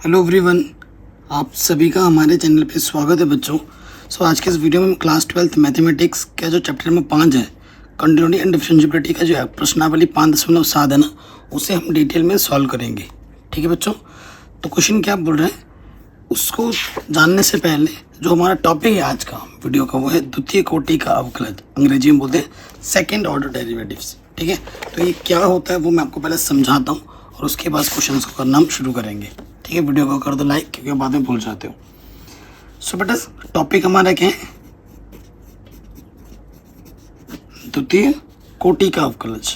Hello everyone, आप सभी का हमारे चैनल पे स्वागत है बच्चों। आज के इस वीडियो में हम क्लास 12th मैथमेटिक्स का जो चैप्टर नंबर 5 है, कंटिन्यूटी एंड डिफरेंशिएबिलिटी का जो है प्रश्नावली 5.7 है ना, उसे हम डिटेल में सॉल्व करेंगे। ठीक है बच्चों, तो क्वेश्चन क्या बोल रहे हैं उसको जानने से पहले जो हमारा टॉपिक है आज का वीडियो का, वो है द्वितीय कोटि का अवकलज, अंग्रेजी में बोलते हैं सेकेंड ऑर्डर डेरिवेटिव्स। ठीक है, तो ये क्या होता है वो मैं आपको पहले समझाता हूँ और उसके बाद क्वेश्चन को करना हम शुरू करेंगे। ठीक है, वीडियो को कर दो लाइक, क्योंकि बाद में भूल जाते हो। सो बेटा, टॉपिक हमारा क्या है? द्वितीय कोटि का अवकलज।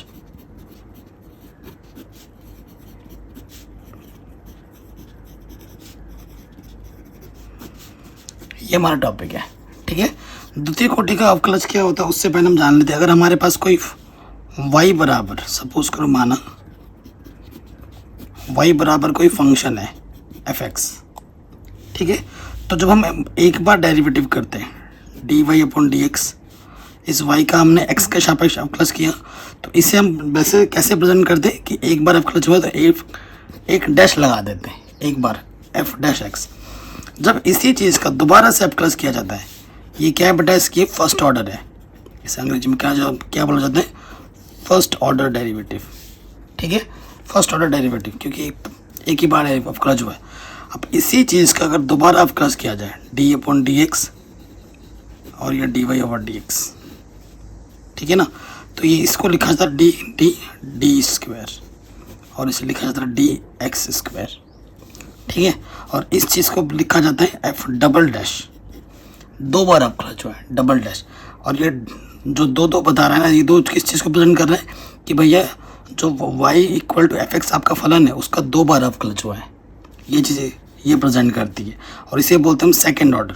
ये हमारा टॉपिक है। ठीक है, द्वितीय कोटि का अवकलज क्या होता है उससे पहले हम जान लेते हैं। अगर हमारे पास कोई y बराबर, सपोज करो माना y बराबर कोई फंक्शन है fx, ठीक है, तो जब हम एक बार डेरिवेटिव करते हैं dy अपॉन dx, इस y का हमने x के सापेक्ष अवकलज किया, तो इसे हम वैसे कैसे प्रेजेंट करते हैं कि एक बार अवकलज हुआ तो एक डैश लगा देते हैं, एक बार f डैश x। जब इसी चीज़ का दोबारा से अवकलज किया जाता है, ये क्या है बेटा, इसकी फर्स्ट ऑर्डर है। इसे अंग्रेजी में क्या बोला जाता है? First order derivative. ठीक है, फर्स्ट ऑर्डर डेरिवेटिव, क्योंकि एक ही बार अवकलज हुआ है। अब इसी चीज़ का अगर दोबारा अवकलज किया जाए डी अपॉन डी एक्स और ये d y over d x, ठीक है ना, तो ये इसको लिखा जाता है डी डी डी स्क्वायर और इसे लिखा जाता है डी एक्स स्क्वायर। ठीक है, और इस चीज़ को लिखा जाता है एफ डबल डैश, दो बार अवकलज हुआ है डबल डैश। और ये जो दो बता रहा है ना, ये दो किस चीज़ को प्रेजेंट कर रहे हैं कि भैया जो y equal to f x आपका फलन है उसका दो बार अवकलज हुआ है। ये चीज़ें ये प्रेजेंट करती है और इसे बोलते हैं हम सेकेंड ऑर्डर।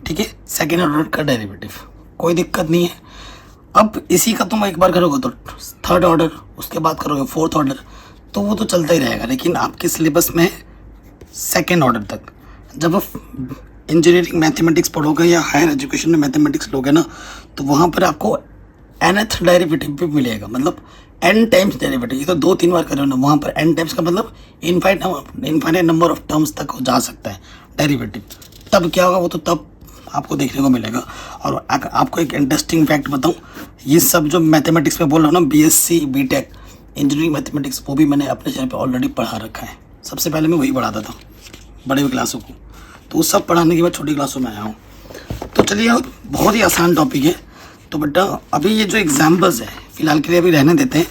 ठीक है, सेकेंड ऑर्डर का डेरिवेटिव, कोई दिक्कत नहीं है। अब इसी का तुम एक बार करोगे तो थर्ड ऑर्डर, उसके बाद करोगे फोर्थ ऑर्डर, तो वो तो चलता ही रहेगा। लेकिन आपके सिलेबस में सेकेंड ऑर्डर तक, जब आप इंजीनियरिंग मैथमेटिक्स पढ़ोगे या हायर एजुकेशन में मैथमेटिक्स लोगे ना, तो वहाँ पर आपको nth डेरिवेटिव भी मिलेगा, मतलब n टाइम्स डेरिवेटिव। ये तो 2-3 बार करो ना, वहाँ पर n टाइम्स का मतलब इनफाइनाइट नंबर ऑफ टर्म्स तक जा सकता है डेरिवेटिव। तब क्या होगा वो तो तब आपको देखने को मिलेगा। और आपको एक इंटरेस्टिंग फैक्ट बताऊँ, ये सब जो मैथमेटिक्स में बोल रहा हूँ ना, BSc BTech इंजीनियरिंग मैथमेटिक्स, वो भी मैंने अपने चैनल पर ऑलरेडी पढ़ा रखा है। सबसे पहले मैं वही पढ़ाता था बड़े क्लासों को, तो वो सब पढ़ाने के बाद छोटी क्लासों में आया हूँ। तो चलिए, बहुत ही आसान टॉपिक है। तो बेटा अभी ये जो एग्जाम्पल्स है फिलहाल के लिए अभी रहने देते हैं।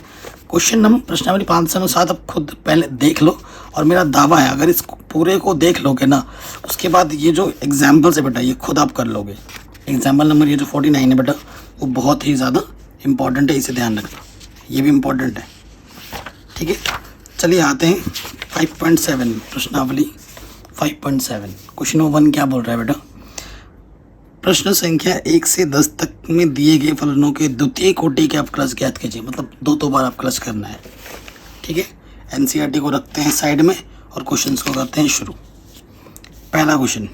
क्वेश्चन नंबर प्रश्नावली 507 आप खुद पहले देख लो, और मेरा दावा है अगर इस पूरे को देख लोगे ना, उसके बाद ये जो एग्जाम्पल्स है बेटा ये खुद आप कर लोगे। एग्जाम्पल नंबर ये जो 49 है बेटा, वो बहुत ही ज़्यादा इंपॉर्टेंट है, इसे ध्यान रखना, ये भी इम्पॉर्टेंट है। ठीक है, चलिए आते हैं 5.7 प्रश्नावली 5.7। क्वेश्चन नंबर 1 क्या बोल रहा है बेटा? प्रश्न संख्या 1 से 10 तक में दिए गए फलनों के द्वितीय कोटि के अवकलज ज्ञात कीजिए। मतलब दो बार अवकलज करना है। ठीक है, एनसीईआरटी को रखते हैं साइड में और क्वेश्चंस को करते हैं शुरू। पहला क्वेश्चन,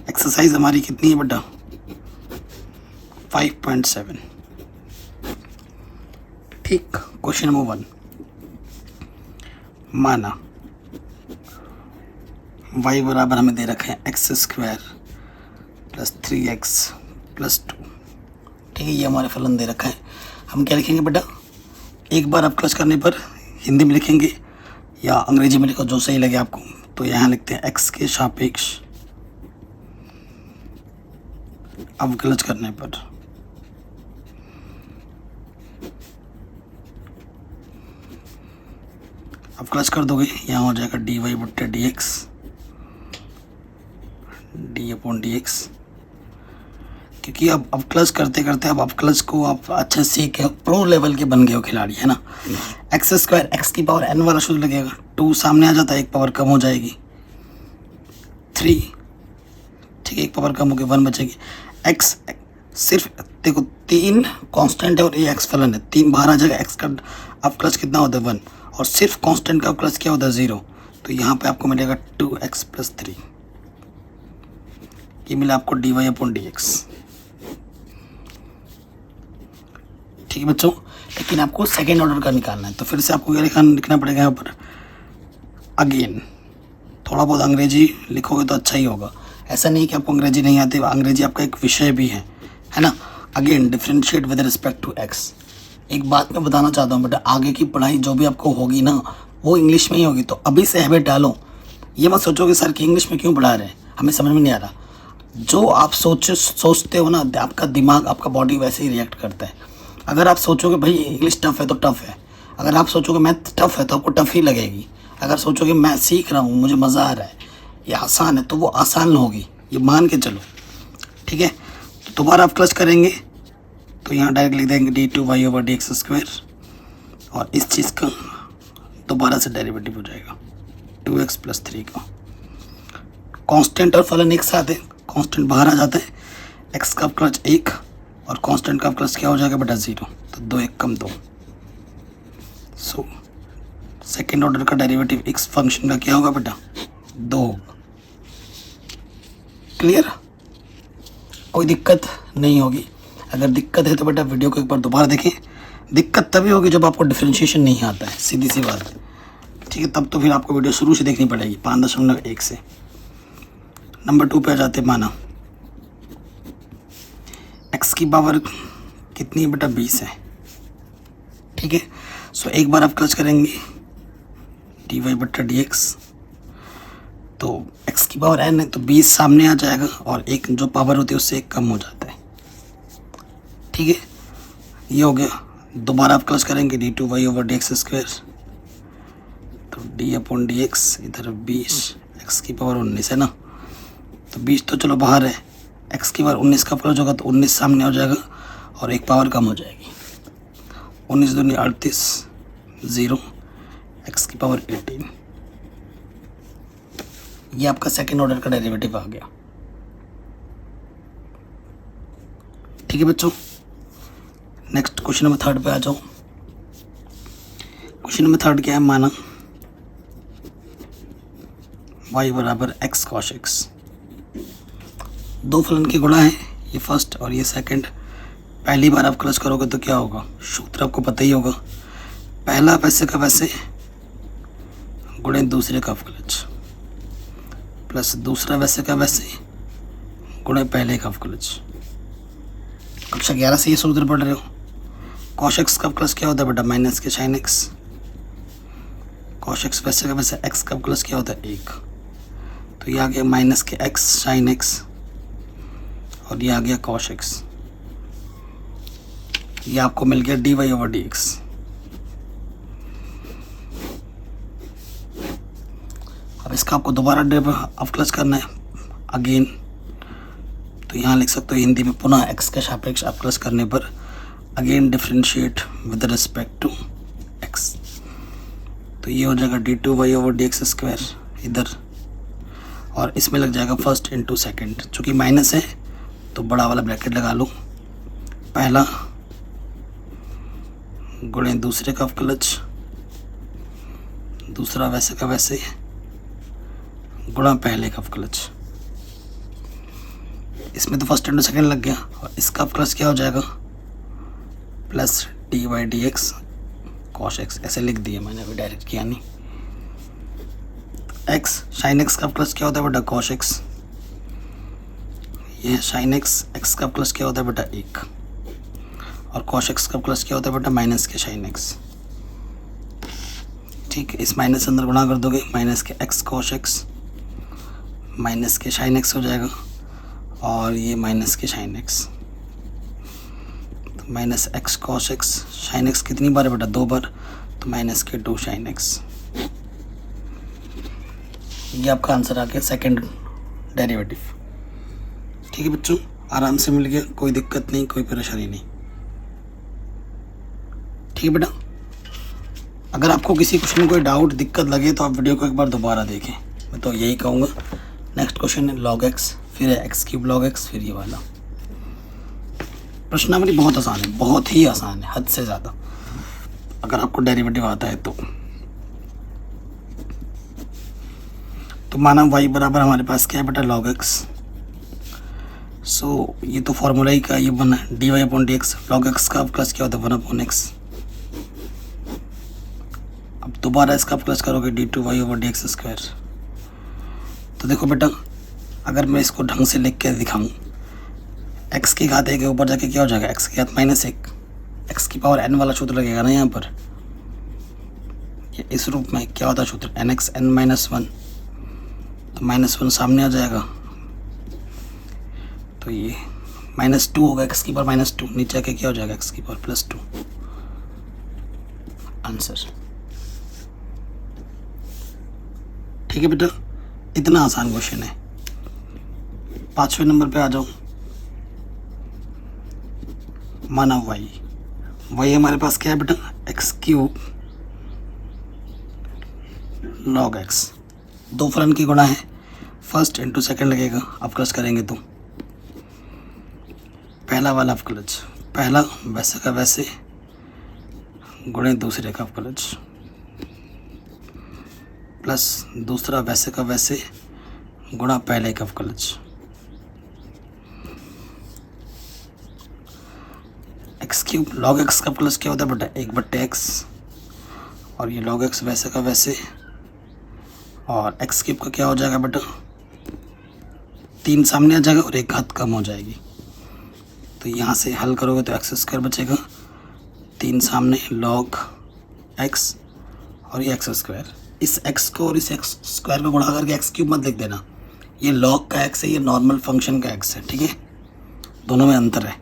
एक्सरसाइज हमारी कितनी है बेटा? 5.7। ठीक, क्वेश्चन नंबर 1, माना y बराबर हमें दे रखा है x square plus 3x plus 2। ठीक है, ये हमारे फलन दे रखा है। हम क्या लिखेंगे बेटा? एक बार अवकलज करने पर हिंदी में लिखेंगे या अंग्रेजी में लिखो, जो सही लगे आपको। तो यहाँ लिखते हैं x के सापेक्ष अवकलज करने पर अवकलज कर दोगे, यहाँ हो जाएगा dy बट्टे dx, D upon D x. क्योंकि अब अवकलज करते करते अब अवकलज को आप अच्छे सीख के प्रो लेवल के बन गए हो खिलाड़ी, है ना। एक्स स्क्वायर एक्स की पावर n वाला शुद्ध लगेगा, 2 सामने आ जाता है, एक पावर कम हो जाएगी 3। ठीक है, एक पावर कम होकर 1 बचेगी। एक्स सिर्फ देखो 3 कांस्टेंट है और ये एक्स फलन है, 3 बाहर आ जाएगा। एक्स का अवकलज कितना होता है? 1। और सिर्फ कांस्टेंट का अवकलज क्या होता है? 0। तो यहाँ पे आपको मिलेगा 2x प्लस 3। ये मिला आपको dy अपॉन dx। ठीक है बच्चों, लेकिन आपको सेकेंड ऑर्डर का निकालना है। तो फिर से आपको क्या लिखना पड़ेगा यहाँ पर, अगेन। थोड़ा बहुत अंग्रेजी लिखोगे तो अच्छा ही होगा, ऐसा नहीं कि आपको अंग्रेजी नहीं आती, अंग्रेजी आपका एक विषय भी है ना। Again differentiate with respect to x. एक बात मैं बताना चाहता हूँ बेटा, आगे की पढ़ाई जो भी आपको होगी ना वो इंग्लिश में ही होगी, तो अभी से हैबिट डालो। ये मत सोचो कि सर कि इंग्लिश में क्यों पढ़ा रहे हैं, हमें समझ में नहीं आ रहा। जो आप सोचते हो ना, आपका दिमाग आपका बॉडी वैसे ही रिएक्ट करता है। अगर आप सोचोगे भाई इंग्लिश टफ है तो टफ है, अगर आप सोचोगे मैथ टफ है तो आपको टफ ही लगेगी, अगर सोचोगे मैं सीख रहा हूँ मुझे मज़ा आ रहा है ये आसान है तो वो आसान होगी, ये मान के चलो। ठीक है, तो दोबारा आप क्लच करेंगे तो यहाँ डायरेक्ट लिख देंगे d2y/dx², और इस चीज़ का दोबारा से डेरिवेटिव हो जाएगा 2x + 3 का। कांस्टेंट और फलन एक साथ है, कांस्टेंट बाहर आ जाता है, x का क्लच 1 और कांस्टेंट का क्लच क्या हो जाएगा बेटा 0, तो 2 1 कम 2। सो सेकेंड ऑर्डर का डेरिवेटिव x फंक्शन का क्या होगा बेटा 2 होगा। क्लियर, कोई दिक्कत नहीं होगी। अगर दिक्कत है तो बेटा वीडियो को एक बार दोबारा देखें। दिक्कत तभी होगी जब आपको डिफरेंशिएशन नहीं आता है, सीधी सी बात है। ठीक है, तब तो फिर आपको वीडियो शुरू से देखनी पड़ेगी 5.1 से। नंबर 2 पे आ जाते, माना x की पावर कितनी है बेटा 20 है। ठीक है, सो एक बार आप क्लच करेंगे dy/dx, तो x की पावर n है तो 20 सामने आ जाएगा और एक जो पावर होती है उससे एक कम हो जाता है। ठीक है, ये हो गया। दोबारा आप क्लच करेंगे d2y/dx², तो d/dx इधर 20, x की पावर 19 है ना, तो 20 तो चलो बाहर है, x की पावर 19 का क्लच होगा तो 19 सामने हो जाएगा और एक पावर कम हो जाएगी, 19 दूनी 38, 0, x की पावर 18। ये आपका सेकेंड ऑर्डर का डेरिवेटिव आ गया। ठीक है बच्चों, नेक्स्ट क्वेश्चन नंबर 3 पे आ जाओ। क्वेश्चन नंबर 3 क्या है, माना y = x cos x। दो फलन की गुणा है, ये फर्स्ट और ये सेकंड। पहली बार आप क्लच करोगे तो क्या होगा, सूत्र आपको पता ही होगा, पहला वैसे का वैसे गुणे दूसरे का क्लच, प्लस दूसरा वैसे का वैसे गुणे पहले का क्लच। कक्षा 11 से ये सूत्र पढ़ रहे हो। cos x का प्लस क्या होता है बेटा माइनस के sin x, cos x वैसे का वैसे x का प्लस क्या होता है 1, तो ये आ गया माइनस के x sin x और ये आ गया cos x। ये आपको मिल गया dy/dx। अब इसका आपको दोबारा अब क्लच करना है अगेन, तो यहाँ लिख सकते हो हिंदी में पुनः x के सापेक्ष आप क्लच करने पर again differentiate with respect to x, तो ये हो जाएगा d2y/dx² इधर, और इसमें लग जाएगा फर्स्ट इंटू सेकेंड। चूँकि माइनस है तो बड़ा वाला ब्रैकेट लगा लो, पहला गुणे दूसरे का क्लच, दूसरा वैसे का वैसे गुणा पहले का क्लच। इसमें तो फर्स्ट इंटू सेकेंड लग गया, और इसका क्लच क्या हो जाएगा प्लस dy/dx cos x, ऐसे लिख दिया मैंने, अभी डायरेक्ट किया नहीं। x sin x का प्लस क्या होता है बेटा cos x, ये sin x, x का प्लस क्या होता है बेटा 1, और cos x का प्लस क्या होता है बेटा माइनस के sin x। ठीक है, इस माइनस अंदर गुणा कर दोगे, माइनस के x cos x माइनस के sin x हो जाएगा, और ये माइनस के sin x, तो minus x cos x, sin x कितनी बार है बेटा 2 बार, तो माइनस के 2 sin x। ये आपका आंसर आ गया सेकेंड डेरिवेटिव। ठीक है बच्चों, आराम से मिल गया, कोई दिक्कत नहीं, कोई परेशानी नहीं। ठीक है बेटा, अगर आपको किसी क्वेश्चन में कोई डाउट दिक्कत लगे तो आप वीडियो को एक बार दोबारा देखें, मैं तो यही कहूँगा। नेक्स्ट क्वेश्चन है log x, फिर है x³ log x, फिर ये वाला प्रश्नावली बहुत आसान है, बहुत ही आसान है, हद से ज़्यादा, अगर आपको डेरिवेटिव आता है तो माना y बराबर हमारे पास क्या है बेटा log x, सो ये तो फॉर्मूला ही का ये बना है dy upon D x. Log x का प्लस क्या होता है 1 अपॉन एक्स। अब दोबारा इसका प्लस करोगे d2y/dx²। तो देखो बेटा, अगर मैं इसको ढंग से लिख के दिखाऊं, x की घात 1 के ऊपर जाके क्या हो जाएगा, x की घात -1। x की पावर n वाला सूत्र लगेगा ना यहाँ पर। ये इस रूप में क्या होता है सूत्र, nx n-1। तो -1 सामने आ जाएगा, तो ये -2 होगा, x की पावर -2 नीचे आके क्या हो जाएगा, x की पावर +2। आंसर। ठीक है बेटा, इतना आसान क्वेश्चन है। 5वें नंबर पे आ जाओ। माना y हमारे पास क्या है बेटा, x³ log x। दो फलन की गुणा है, फर्स्ट इंटू सेकेंड लगेगा। अवकलज करेंगे तो पहला वाला अवकलज, पहला वैसे का वैसे गुणे दूसरे का अवकलज, प्लस दूसरा वैसे का वैसे गुणा पहले का अवकलज। x³ log x का प्लस क्या होता है बेटा, 1/x। और ये log x वैसे का वैसे, और x³ का क्या हो जाएगा बेटा, 3 सामने आ जाएगा और 1 घात कम हो जाएगी। तो यहाँ से हल करोगे तो x² बचेगा, 3 सामने log x और ये x²। इस x को और इस x² को गुणा करके x³ मत लिख देना, ये log का x है, ये नॉर्मल फंक्शन का x है। ठीक है, दोनों में अंतर है।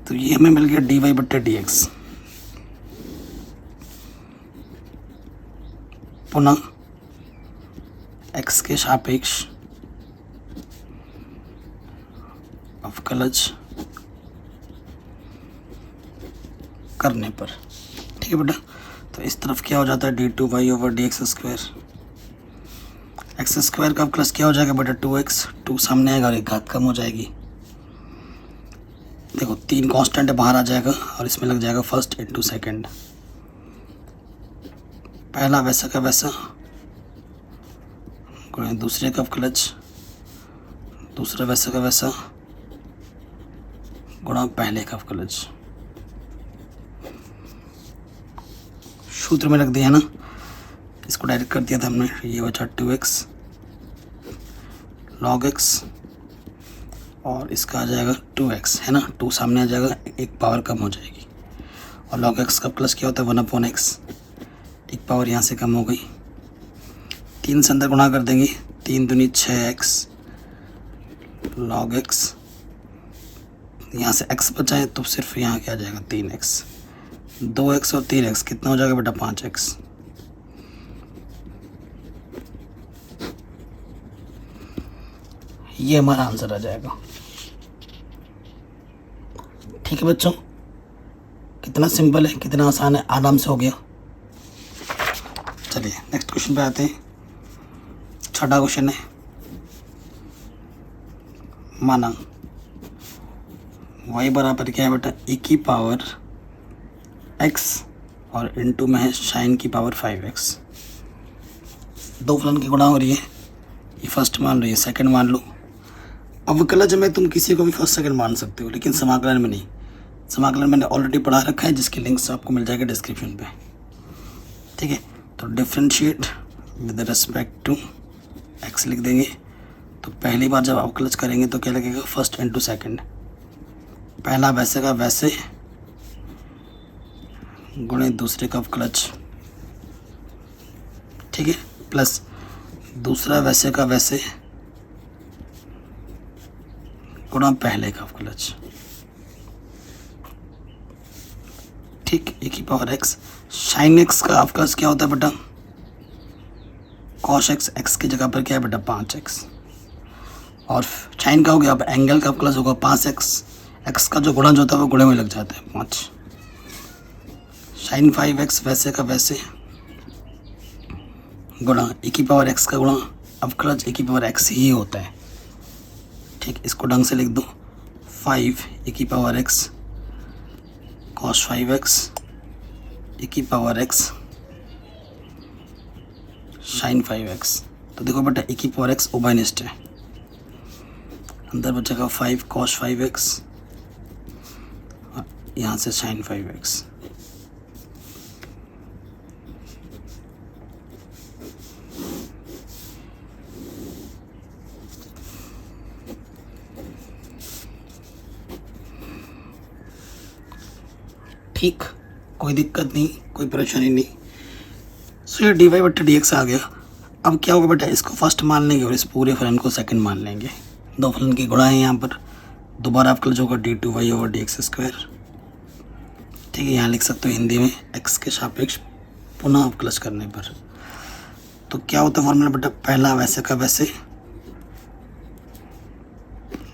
तो ये हमें मिल गया dy/dx। पुनः x के सापेक्ष अवकलज करने पर। ठीक है बेटा, तो इस तरफ क्या हो जाता है, d2y/dx²। x² का अवकलज क्या हो जाएगा बेटा, 2x। 2 सामने आएगा और 1 घात कम हो जाएगी। देखो 3 कांस्टेंट बाहर आ जाएगा और इसमें लग जाएगा फर्स्ट इंटू सेकेंड। पहला वैसा का वैसा गुणे दूसरे का अवकलज, दूसरा वैसा का वैसा गुणा पहले का अवकलज। सूत्र में रख दिया ना, इसको डायरेक्ट कर दिया था हमने। ये बचा 2x log x और इसका आ जाएगा 2x, है ना। 2 सामने आ जाएगा, 1 पावर कम हो जाएगी। और log x का प्लस क्या होता है, 1/x। 1 पावर यहाँ से कम हो गई, 3 से अंदर गुणा कर देंगे, 3 दूनी 6x log x। यहाँ से x बचाए तो सिर्फ यहाँ क्या आ जाएगा, 3x। 2x और 3x कितना हो जाएगा बेटा, 5x। ये हमारा आंसर आ जाएगा। ठीक है बच्चों, कितना सिंपल है, कितना आसान है, आराम से हो गया। चलिए नेक्स्ट क्वेश्चन पे आते हैं। 6वां क्वेश्चन है, माना y बराबर क्या है बेटा, e की पावर x और इनटू में है साइन की पावर 5x। दो फलन की गुणा हो रही है, ये फर्स्ट मान लो, ये सेकंड मान लो। अवकलज में तुम किसी को भी फर्स्ट सेकंड मान सकते हो, लेकिन समाकलन में नहीं। समाकलन मैंने ऑलरेडी पढ़ा रखा है, जिसकी लिंक्स आपको मिल जाएगा डिस्क्रिप्शन पे। ठीक है, तो differentiate with respect to x लिख देंगे। तो पहली बार जब अवकलज करेंगे तो क्या लगेगा, फर्स्ट इंटू सेकेंड। पहला वैसे का वैसे गुणे दूसरे का अवकलज। ठीक है, प्लस दूसरा वैसे का वैसे गुणा पहले का अवकलज। ठीक, e की पावर x। साइन x का अवकलज क्या होता है बेटा, cos x। x की जगह पर क्या है बेटा, 5x। और साइन का हो गया, अब एंगल का अवकलज होगा 5x। x का जो गुणा जो होता है वो गुणे में लग जाता है, 5। साइन 5x वैसे का वैसे गुणा e की पावर x का गुणा अवकलज e की पावर x ही होता है। ठीक, इसको ढंग से लिख दो, 5 e की power x cos 5x e की पावर x sin 5x। तो देखो बेटा e की पावर x उभयनिष्ठ है, अंदर बचेगा 5 cos 5x, यहाँ से sin 5x। ठीक, कोई दिक्कत नहीं, कोई परेशानी नहीं। सो ये dy बट्टे dx आ गया। अब क्या होगा बेटा, इसको फर्स्ट मान लेंगे और इस पूरे फलन को सेकंड मान लेंगे। दो फलन की गुणा है यहाँ पर, दोबारा अवकलज होगा d2y/dx²। ठीक है, यहाँ लिख सकते हो हिंदी में x के सापेक्ष पुनः अवकलज करने पर। तो क्या होता है फॉर्मूला बेटा, पहला वैसे का वैसे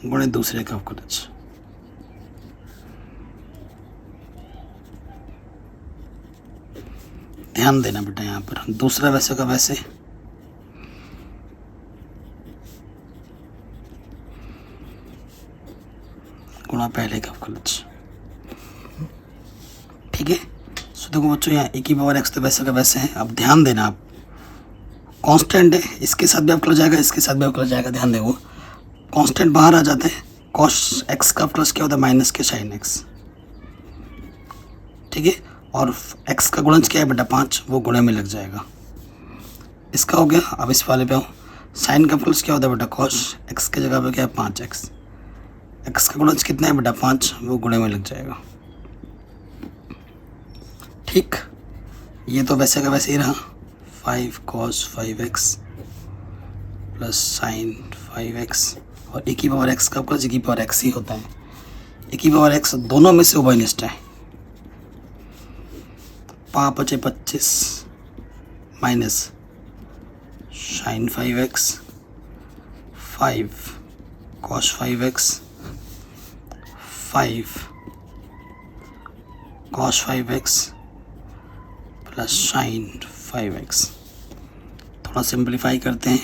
गुणे दूसरे का अवकलज। ध्यान देना बेटा, यहाँ पर दूसरा वैसे का वैसे गुणा पहले का अवकलज। ठीक है, सो देखो बच्चों, यहाँ e⁻x तो वैसे का वैसे है। अब ध्यान देना, आप कांस्टेंट है, इसके साथ भी अवकलज जाएगा, इसके साथ भी अवकलज जाएगा। ध्यान देखो, कांस्टेंट बाहर आ जाते हैं। cos x का अवकलज क्या होता है, माइनस के sin x। ठीक है, और x का गुणज क्या है बेटा, 5, वो गुणे में लग जाएगा। इसका हो गया। अब इस वाले पे आओ, साइन का अवकलज क्या होता है बेटा, cos x के जगह पे क्या है 5x। x का गुणज कितना है बेटा, 5, वो गुणे में लग जाएगा। ठीक, ये तो वैसे का वैसे ही रहा। 5 cos 5x plus sin 5x, और e⁻x का अवकलज e⁻x ही होता है। e⁻x दोनों में से उभयनिष्ठ है। 5 × 25 minus sin 5x, 5 cos 5x, 5 cos 5x plus sin 5x। थोड़ा सिंप्लीफाई करते हैं,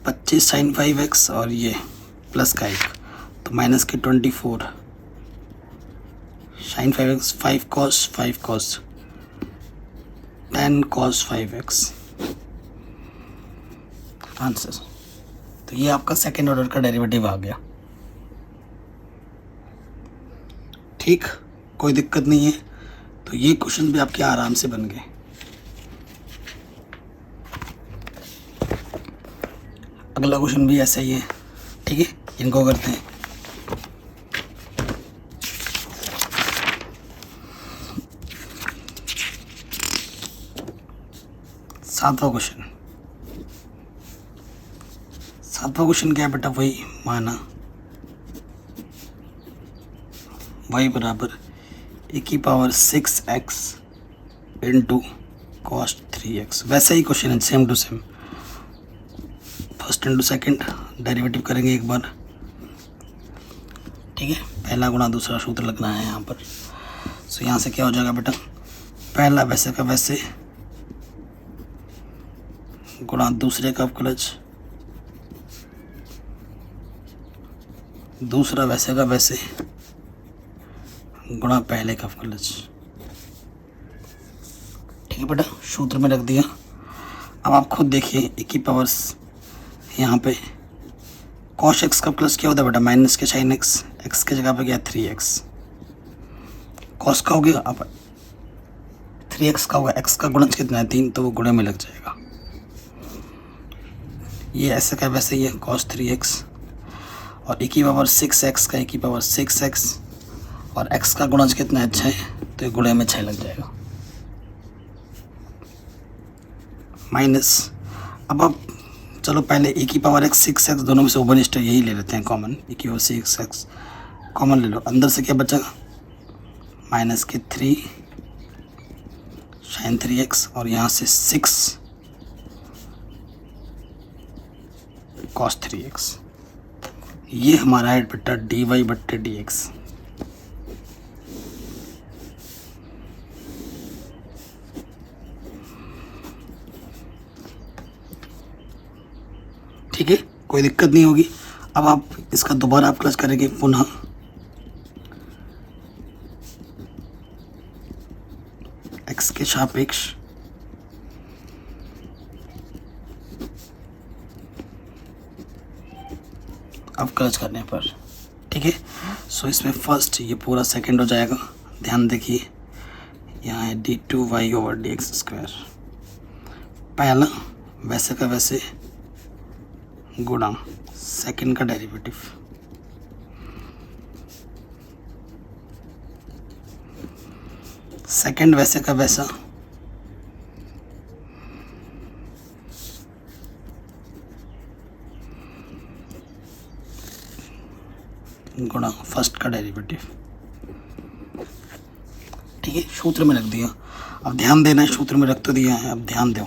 25 sin 5x और ये प्लस का 1, तो माइनस के 24 sin 5x, 5 cos 10 cos 5x answer. तो ये आपका सेकेंड ऑर्डर का डेरिवेटिव आ गया। ठीक, कोई दिक्कत नहीं है। तो ये क्वेश्चन भी आपके आराम से बन गए। अगला क्वेश्चन भी ऐसा ही है। ठीक है, इनको करते हैं। सातवां क्वेश्चन क्या है बेटा, वही माना y बराबर e⁻6x इंटू cos 3x। वैसा ही क्वेश्चन है, same to same. First into second derivative करेंगे एक बार। ठीक है, पहला गुणा दूसरा सूत्र लगना है यहाँ पर। सो यहाँ से क्या हो जाएगा बेटा, पहला वैसे का वैसे गुणा दूसरे का अवकलज, दूसरा वैसे का वैसे गुणा पहले का अवकलज। ठीक है बेटा, सूत्र में रख दिया। अब आप खुद देखिए, e⁻, यहाँ पे cos x का प्लस क्या होता है बेटा, माइनस के sin x, x के जगह पे क्या 3x। cos का हो गया, अब 3x का होगा, x का गुणज कितना है 3, तो वो गुणे में लग जाएगा। ये ऐसे का वैसे ही है, cos 3x, और e⁻6x का e⁻6x, और x का गुणज कितना है 6, तो ये गुणे में 6 लग जाएगा। माइनस, अब आप चलो पहले e⁻6x दोनों में से उभयनिष्ठ यही ले लेते हैं कॉमन। e⁻6x कॉमन ले लो, अंदर से क्या बचेगा, माइनस के 3 sin 3x, और यहाँ से 6 cos 3x। ये हमारा है बेटा dy/dx। ठीक है, कोई दिक्कत नहीं होगी। अब आप इसका दोबारा अवकलज करेंगे पुनः। x के सापेक्ष अब क्लच करने पर, ठीक है। सो इसमें फर्स्ट ये पूरा सेकंड हो जाएगा, ध्यान देखिए यहाँ है d2y/dx², पहला वैसे का वैसे गुणा सेकंड का डेरिवेटिव, सेकंड वैसे का वैसा गुणा फर्स्ट का डेरिवेटिव, ठीक है। सूत्र में रख दिया, अब ध्यान देना है, सूत्र में रख तो दिया है, अब ध्यान दो।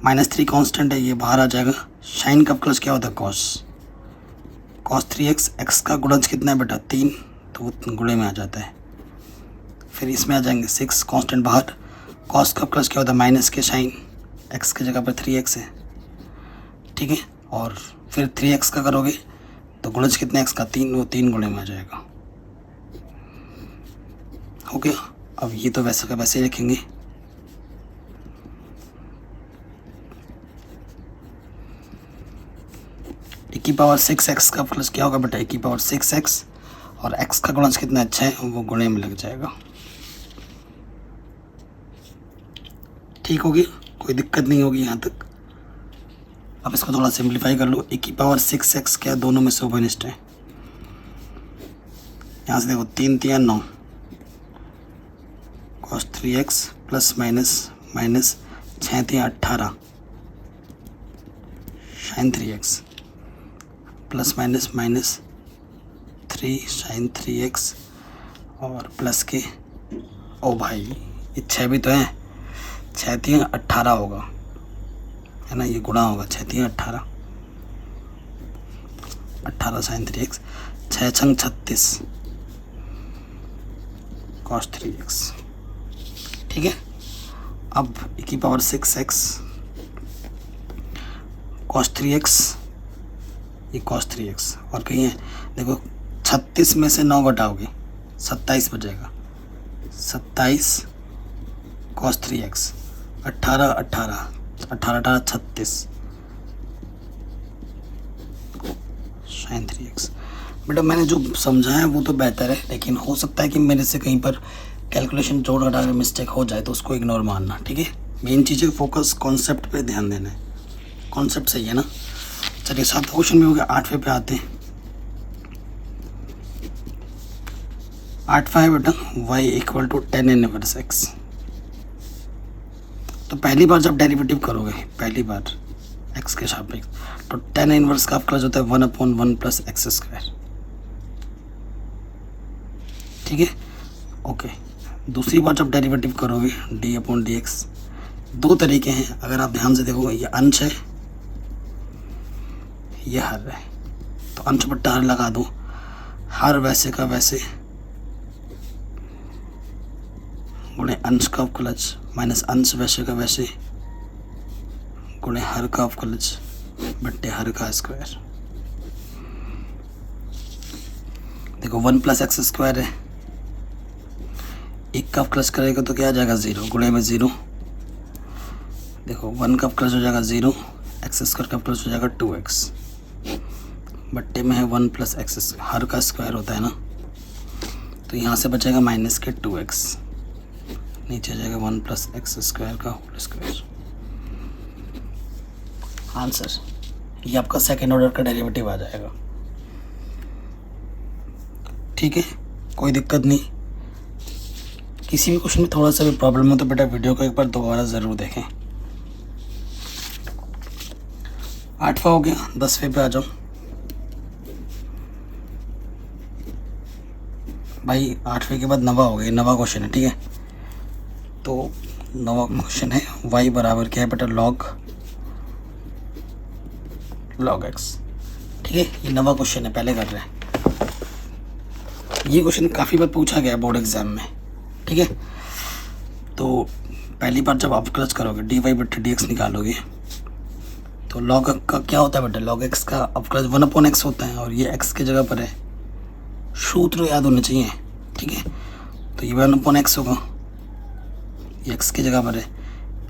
-3 कांस्टेंट है, ये बाहर आ जाएगा। साइन का प्लस क्या होता है cos 3x, x का गुणज कितना है बेटा 3, तो वो गुणे में आ जाता है। फिर इसमें आ जाएंगे 6 कांस्टेंट बाहर, cos का प्लस क्या होता है माइनस के साइन, x की जगह पर 3x है, ठीक है। और फिर 3x का करोगे तो गुणज कितना x का 3, वो 3 गुणे में आ जाएगा, हो गया। अब ये तो वैसे का वैसे ही लिखेंगे, e⁻6x का प्लस क्या होगा बेटा e⁻6x, और x का गुणज कितना अच्छा है वो गुणे में लग जाएगा, ठीक होगी, कोई दिक्कत नहीं होगी यहाँ तक। अब इसको थोड़ा सिंप्लीफाई कर लो, e⁻6x क्या दोनों में सोबनिष्ठ है, यहाँ से देखो 3 3 9, cos 3x plus minus minus 6 3 18 sin 3x plus minus minus 3 sin 3x और प्लस के, ओ भाई ये 6 भी तो है, 6 3 18 होगा, है ना, ये गुणा होगा, 6 3 18 sin 3x, 6 6 36 cos 3x, ठीक है। अब e⁻6x cos 3x, ये cos 3x, और कहीं है देखो 36 में से 9 घटाओगे 27 बचेगा, 27 cos 3x, 18 18 18 36 sin 3x। बेटा मैंने जो समझाया वो तो बेहतर है, लेकिन हो सकता है कि मेरे से कहीं पर कैलकुलेशन जोड़ घटा में मिस्टेक हो जाए तो उसको इग्नोर मारना, ठीक है। मेन चीज़ें फोकस कॉन्सेप्ट पे ध्यान देना है, कॉन्सेप्ट सही है ना। चलिए 7वां क्वेश्चन भी हो गया, 8वें पे आते हैं। 8वां है बेटा y = tan इनवर्स x। तो पहली बार जब डेरिवेटिव करोगे, पहली बार x के सापेक्ष, तो tan इनवर्स का प्लस होता है 1/1 + x², ठीक है, ओके। दूसरी बार जब डेरिवेटिव करोगे d/dx, दो तरीके हैं, अगर आप ध्यान से देखोगे, ये अंश है, ये हर है, तो अंश बट्टा हर लगा दो, हर वैसे का वैसे गुणे अंश का अवकलज माइनस अंश वैसे का वैसे गुणे हर का अवकलज बट्टे हर का स्क्वायर। देखो 1 + x² है, एक का अवकलज करेगा तो क्या आ जाएगा 0, गुणे में 0, देखो 1 का अवकलज हो जाएगा 0, x² का अवकलज हो जाएगा 2x, बट्टे में है 1 + x, हर का स्क्वायर होता है ना, तो यहाँ से बचेगा माइनस के 2x, नीचे जाएगा 1 + x² का होल स्क्वायर। आंसर ये आपका सेकेंड ऑर्डर का डेरिवेटिव आ जाएगा, ठीक है, कोई दिक्कत नहीं। किसी भी क्वेश्चन में थोड़ा सा भी प्रॉब्लम हो तो बेटा वीडियो को एक बार दोबारा ज़रूर देखें। 8वां हो गया, 10वें पे आ जाओ भाई। 8वें के बाद 9वां हो गया, 9वां क्वेश्चन है, ठीक है। तो 9वां क्वेश्चन है y बराबर क्या है बेटा log x, ठीक है, ये 9वां क्वेश्चन है, पहले कर रहे हैं। ये क्वेश्चन काफ़ी बार पूछा गया बोर्ड एग्जाम में, ठीक है। तो पहली बार जब आप क्लच करोगे dy/dx निकालोगे तो log का क्या होता है बेटा, log x का अवकलज 1/x होता है, और ये x की जगह पर है, सूत्र याद होने चाहिए, ठीक है। तो ये 1/x होगा, ये x की जगह पर है,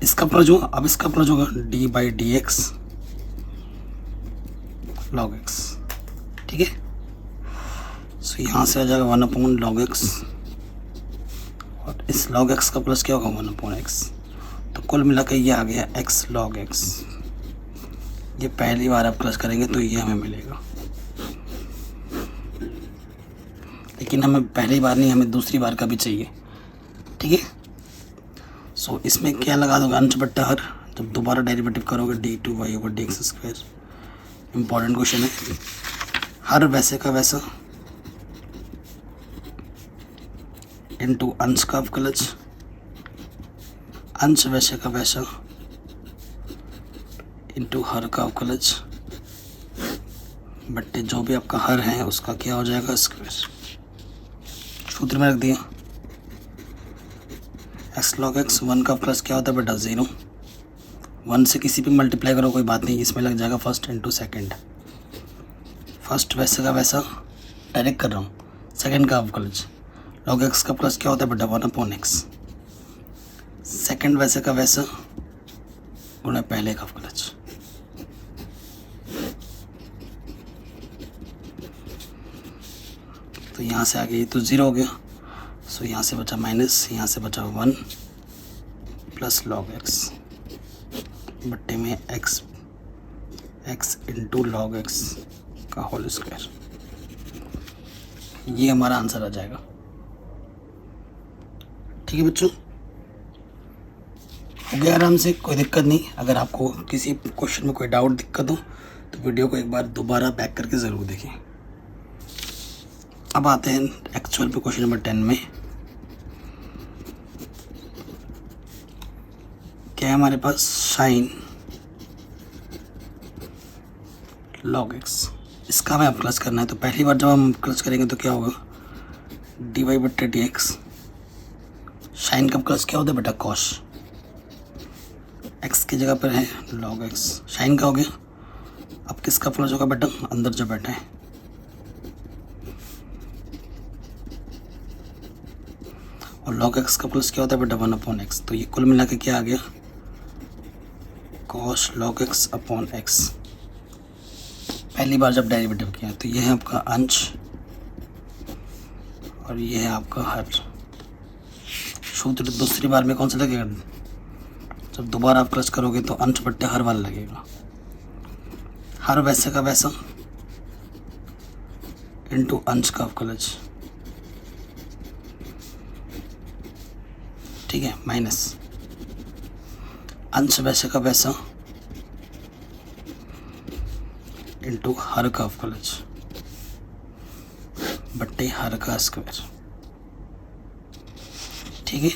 इसका प्लस होगा, अब इसका प्लस होगा d/dx log x, ठीक है। सो यहाँ से आ जाएगा 1/log x, और इस log x का प्लस क्या होगा 1/x। तो कुल मिला के ये आ गया x log x। ये पहली बार आप प्लस करेंगे तो ये हमें मिलेगा, लेकिन हमें पहली बार नहीं, हमें दूसरी बार का भी चाहिए, ठीक है। सो इसमें क्या लगा दोगे, अंश बट्टा हर। जब दोबारा डेरिवेटिव करोगे d2y/dx²। इम्पॉर्टेंट क्वेश्चन है। हर वैसे का वैसा इंटू अंश का अवकलज, अंश वैसे का वैसा इंटू हर का अवकलज, बट्टे जो भी आपका हर है उसका क्या हो जाएगा स्क्वायर। सूत्र में रख दिया x log x। 1 का प्लस क्या होता है बेटा 0। 1 से किसी भी मल्टीप्लाई करो कोई बात नहीं, इसमें लग जाएगा फर्स्ट इंटू सेकेंड। फर्स्ट वैसे का वैसा डायरेक्ट कर रहा हूँ, सेकेंड का अवकलज। log x का प्लस क्या होता है बेटा 1/x। सेकेंड वैसे का वैसा गुणा पहले का अवकलज। तो यहाँ से आगे ये तो 0 हो गया। सो यहाँ से बचा माइनस, यहाँ से बचा 1 प्लस log x बट्टे में x इंटू log x का होल स्क्वायर। ये हमारा आंसर आ जाएगा, ठीक है बच्चों। हो गया आराम से, कोई दिक्कत नहीं। अगर आपको किसी क्वेश्चन में कोई डाउट दिक्कत हो तो वीडियो को एक बार दोबारा बैक करके ज़रूर देखें। अब आते हैं एक्चुअल पे क्वेश्चन नंबर 10 में। क्या है हमारे पास, साइन log x। इसका हमें प्लस करना है। तो पहली बार जब हम प्लस करेंगे तो क्या होगा, dy/dx। साइन का प्लस क्या होता है बेटा cos। x की जगह पर है log x। साइन का हो गया। अब किसका प्लस होगा बेटा, अंदर जो बैठा है। और log x का प्लस क्या होता है बेटा 1/x। तो ये कुल मिला के क्या आ गया, cos log x/x। पहली बार जब डेरिवेटिव किया तो ये है आपका अंश और ये है आपका हर। सूत्र दूसरी बार में कौन सा लगेगा, जब दोबारा आप प्लस करोगे तो अंश बट्टे हर वाला लगेगा। हर वैसे का वैसा इंटू अंश का अवकलज, ठीक है, माइनस अंश वैसे का वैसा इंटू हर का अवकलज बट्टे हर का स्क्वायर, ठीक है।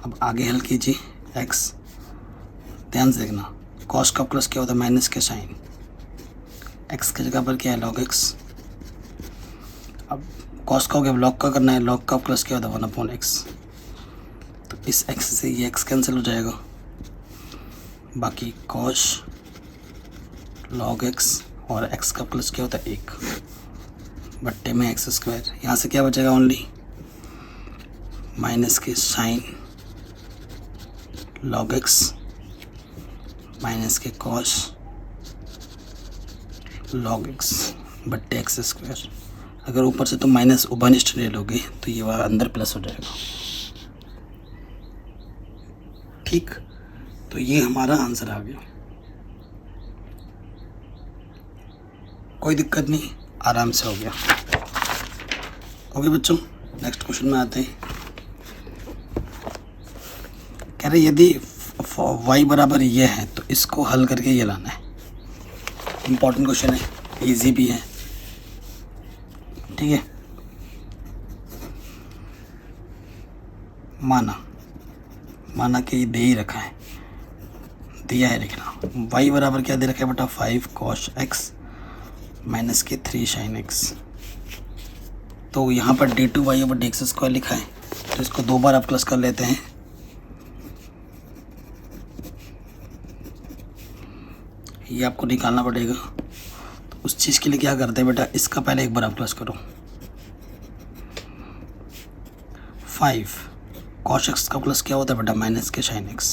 अब आगे हल कीजिए x। ध्यान से देखना, cos का प्लस क्या होता है माइनस के साइन। x की जगह पर क्या है log x। अब cos का हो गया, log का करना है। log का प्लस क्या होता है 1/x। तो इस x से ये x कैंसिल हो जाएगा, बाकी cos log x और x का प्लस क्या होता है 1 बट्टे में x²। यहाँ से क्या बचेगा, ओनली माइनस के साइन log x माइनस के cos log x बट्टे x²। अगर ऊपर से तो माइनस उभनिष्ठ ले लोगे तो ये वहाँ अंदर प्लस हो जाएगा, ठीक। तो ये हमारा आंसर आ गया, कोई दिक्कत नहीं, आराम से हो गया। ओके बच्चों, नेक्स्ट क्वेश्चन में आते हैं। कह रहे यदि y बराबर ये है तो इसको हल करके ये लाना है। इम्पॉर्टेंट क्वेश्चन है, इजी भी है, ठीक है। माना कि ये दे ही रखा है, दिया है लिखना। y बराबर क्या दे रखा है बेटा 5 cos x माइनस के 3 sin x। तो यहाँ पर d2y/dx² लिखा है, तो इसको दो बार आप प्लस कर लेते हैं। ये आपको निकालना पड़ेगा। तो उस चीज़ के लिए क्या करते हैं बेटा, इसका पहले एक बार आप प्लस करो। 5 cos x का प्लस क्या होता है बेटा माइनस के sin x।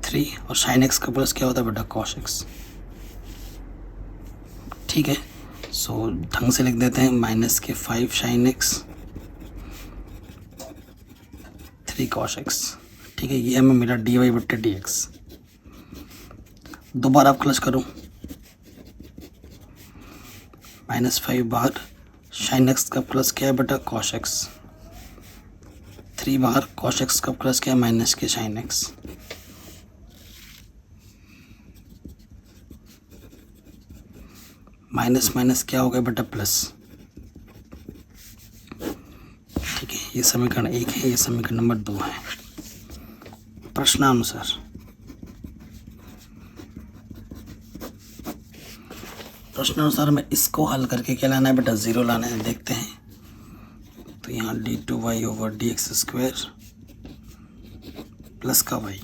3 और sin x का प्लस क्या होता है बेटा cos x, ठीक है। सो ढंग से लिख देते हैं, माइनस के 5 साइन एक्स 3 कॉस एक्स। ठीक है, ये हमें मिला डी वाई बट्टे डी एक्स। दोबारा आप प्लस करो, -5 बाहर, साइन एक्स का प्लस क्या है बेटा, कॉस एक्स, 3 बाहर, कॉस एक्स का प्लस क्या है, माइनस के साइन एक्स। माइनस माइनस क्या हो गया बेटा, प्लस। ठीक है, ये समीकरण 1 है, ये समीकरण नंबर 2 है। प्रश्नानुसार हमें इसको हल करके क्या लाना है बेटा, 0 लाना है। देखते हैं, तो यहाँ d2y over d x square plus का y,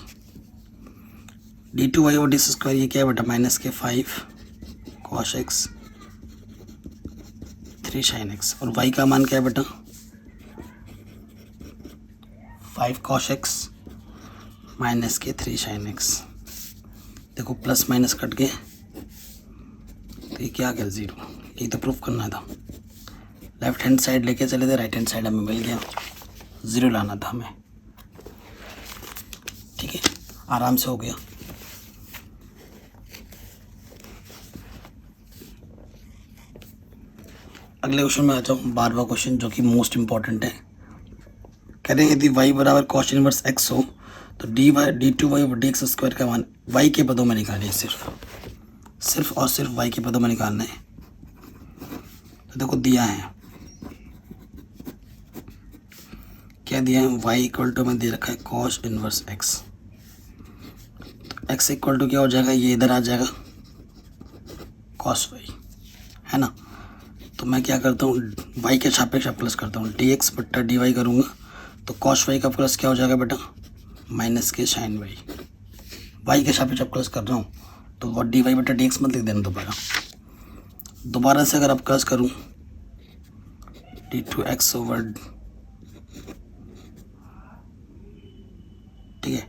d2y over d x square ये क्या है बेटा, माइनस के 5 कॉस एक्स 3 साइन एक्स, और y का मान क्या है बेटा, 5 कॉस एक्स माइनस के 3 साइन एक्स। देखो प्लस माइनस कट गए, तो ये क्या गया, 0। ये तो प्रूफ करना था। लेफ्ट हैंड साइड लेके चले थे, राइट हैंड साइड हमें मिल गया, 0 लाना था हमें। ठीक है, आराम से हो गया। अगले क्वेश्चन में आ जाओ, 12वां क्वेश्चन, जो कि मोस्ट इंपॉर्टेंट है। कह रहे हैं यदि y बराबर कॉस इनवर्स x हो तो d2y over d x square का मान y के पदों में निकालिए। सिर्फ और सिर्फ y के पदों में निकालना है। तो देखो दिया है, क्या दिया है, y इक्वल टू में दे रखा है कॉस इनवर्स x। तो x इक्वल टू क्या हो जाएगा, ये इधर आ जाएगा कॉस y, है ना। तो मैं क्या करता हूँ, y के सापेक्ष प्लस करता हूँ, dx बट्टा dy करूँगा, तो कॉस y का प्लस क्या हो जाएगा बेटा, माइनस के साइन y के सापेक्ष प्लस कर रहा हूँ, तो वो dy बटा dx मत लिख देना। दोबारा से अगर आप प्लस करूँ, d2x ओवर, ठीक है,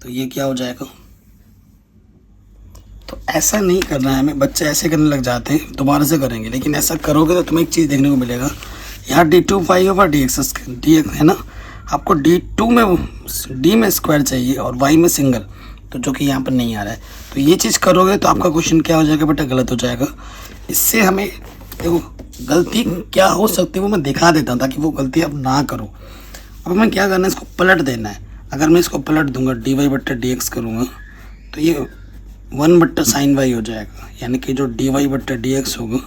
तो ये क्या हो जाएगा। तो ऐसा नहीं करना है हमें, बच्चे ऐसे करने लग जाते हैं, दोबारा से करेंगे, लेकिन ऐसा करोगे तो तुम्हें एक चीज़ देखने को मिलेगा, यहाँ d2y ओवर dx है ना, आपको d में स्क्वायर चाहिए और y में सिंगल, तो जो कि यहाँ पर नहीं आ रहा है। तो ये चीज़ करोगे तो आपका क्वेश्चन क्या हो जाएगा बेटा, गलत हो जाएगा। इससे हमें देखो गलती क्या हो सकती है वो मैं दिखा देता हूँ, ताकि वो गलती आप ना करो। अब हमें क्या करना है, इसको पलट देना है। अगर मैं इसको पलट दूंगा, dy बट्टा dx करूँगा, तो ये 1 बट्टा साइन y हो जाएगा, यानी कि जो dy बट्टा dx होगा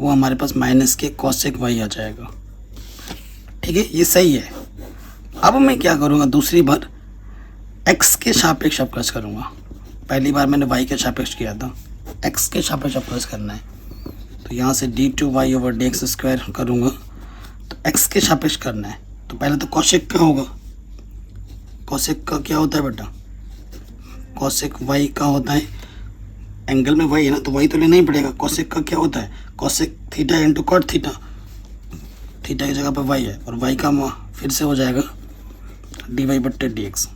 वो हमारे पास माइनस के कॉसेक y आ जाएगा। ठीक है, ये सही है। अब मैं क्या करूँगा, दूसरी बार x के सापेक्ष प्लस करूँगा। पहली बार मैंने y के सापेक्ष किया था, x के सापेक्ष प्लस करना है। तो यहाँ से d2y over d x square करूँगा, तो x के सापेक्ष करना है। तो पहले तो कॉसेक का होगा, कॉसेक का क्या होता है बेटा, कॉसेक y का होता है, एंगल में y है ना, तो y तो लेना ही पड़ेगा। कॉसेक का क्या होता है, cosec theta into cot theta, theta की जगह पर y है, और y का फिर से हो जाएगा dy बट्टे dx।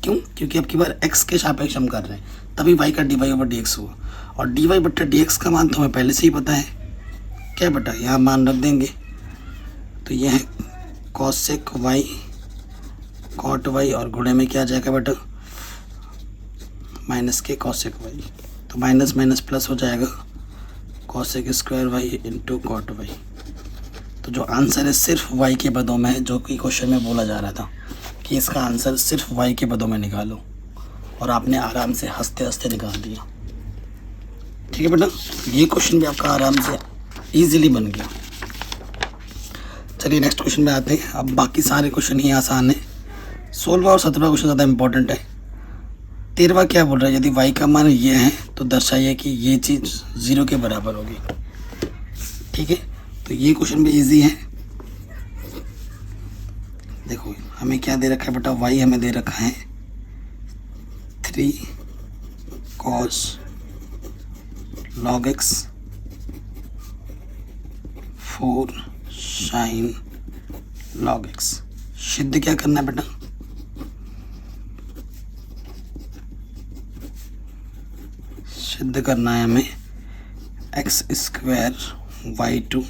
क्यों, क्योंकि अब की बार x के सापेक्ष हम कर रहे हैं, तभी y का dy ओवर dx हुआ। और dy बट्टे dx का मान तो हमें पहले से ही पता है, क्या बेटा, यहाँ मान रख देंगे। तो ये है कॉसेक y कॉट y, और गुणे में क्या आ जाएगा बेटा, माइनस के कॉसेक y। तो माइनस माइनस प्लस हो जाएगा, cosec square y into cot y। तो जो आंसर है सिर्फ y के पदों में है, जो कि क्वेश्चन में बोला जा रहा था कि इसका आंसर सिर्फ y के पदों में निकालो, और आपने आराम से हंसते हंसते निकाल दिया। ठीक है बेटा, ये क्वेश्चन भी आपका आराम से इजीली बन गया। चलिए नेक्स्ट क्वेश्चन में आते हैं। अब बाकी सारे क्वेश्चन ही आसान है, 16वां और 17वां क्वेश्चन ज़्यादा इंपॉर्टेंट है। 13वां क्या बोल रहा है, यदि y का मान ये है तो दर्शाइए कि ये चीज़ 0 के बराबर होगी। ठीक है, तो ये क्वेश्चन भी इजी है। देखो हमें क्या दे रखा है बेटा, y हमें दे रखा है 3 cos log x 4 sin log x। सिद्ध क्या करना है बेटा, सिद्ध करना है हमें x square y two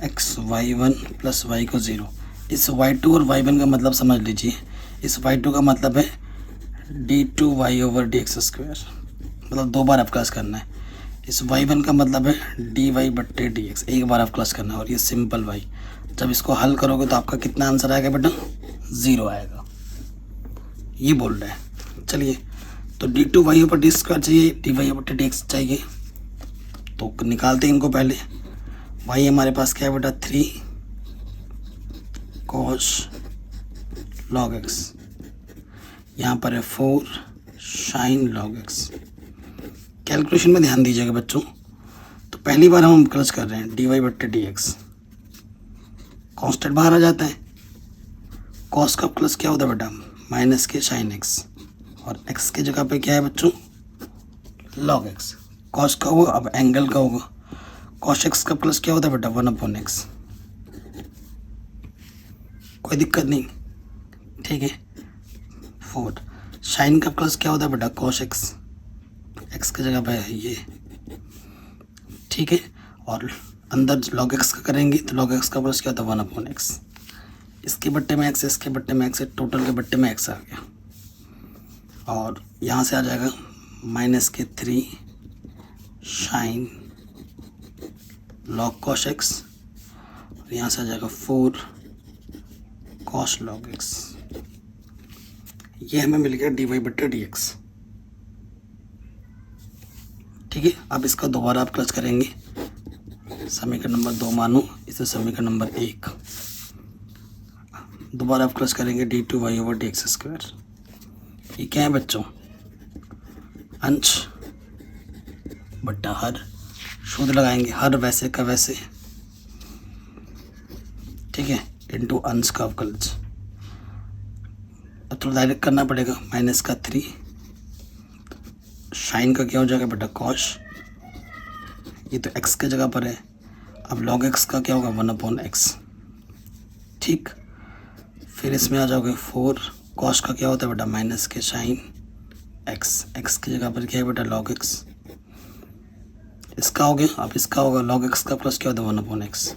x y one plus y को 0। इस वाई टू और वाई वन का मतलब समझ लीजिए। इस वाई टू का मतलब है d2y/dx², मतलब 2 बार अवकाश करना है। इस y1 का मतलब है dy/dx, एक बार अवकाश करना है। और ये सिंपल y, जब इसको हल करोगे तो आपका कितना आंसर आएगा बेटा? 0 आएगा, ये बोल रहे हैं। चलिए, तो d2y/d² चाहिए, dy/dx चाहिए, तो निकालते हैं इनको पहले। y हमारे पास क्या है बेटा? 3 cos log x, यहाँ पर है 4 sin log x। कैलकुलेशन में ध्यान दीजिएगा बच्चों। तो पहली बार हम क्लच कर रहे हैं dy/dx, कांस्टेंट बाहर आ जाता है। cos का प्लस क्या होता है बेटा? माइनस के sin x, और x के जगह पे क्या है बच्चों? log x। cos का होगा, अब एंगल का होगा। cos x का प्लस क्या होता है बेटा? 1/x। कोई दिक्कत नहीं, ठीक है। 4 sin का प्लस क्या होता है बेटा? cos x, x की जगह पे है ये, ठीक है। और अंदर log x का करेंगे तो log x का प्लस क्या होता है? 1/x। इसके बट्टे में x, इसके बट्टे में x, टोटल के बट्टे में x आ गया। और यहाँ से आ जाएगा माइनस के 3 sin log cos x, और यहाँ से आ जाएगा 4 cos log x। ये हमें मिल गया dy/dx, ठीक है। अब इसका दोबारा आप क्लच करेंगे। समीकरण नंबर 2 मानो, इसे समीकरण नंबर 1। दोबारा आप क्लच करेंगे d2y/dx²। ये क्या है बच्चों? अंश बट्टा हर, शुद्ध लगाएंगे, हर वैसे का वैसे, ठीक है, इंटू अंश का अवकलज। अब थोड़ा डायरेक्ट करना पड़ेगा। माइनस का 3, साइन का क्या हो जाएगा बेटा? cos, ये तो x के जगह पर है। अब log x का क्या होगा? 1/x, ठीक। फिर इसमें आ जाओगे 4 cos का क्या होता है बेटा? माइनस के sin x, x की जगह पर क्या है बेटा? log x। इसका हो गया। अब इसका होगा log x का प्लस क्या होता है? 1/x।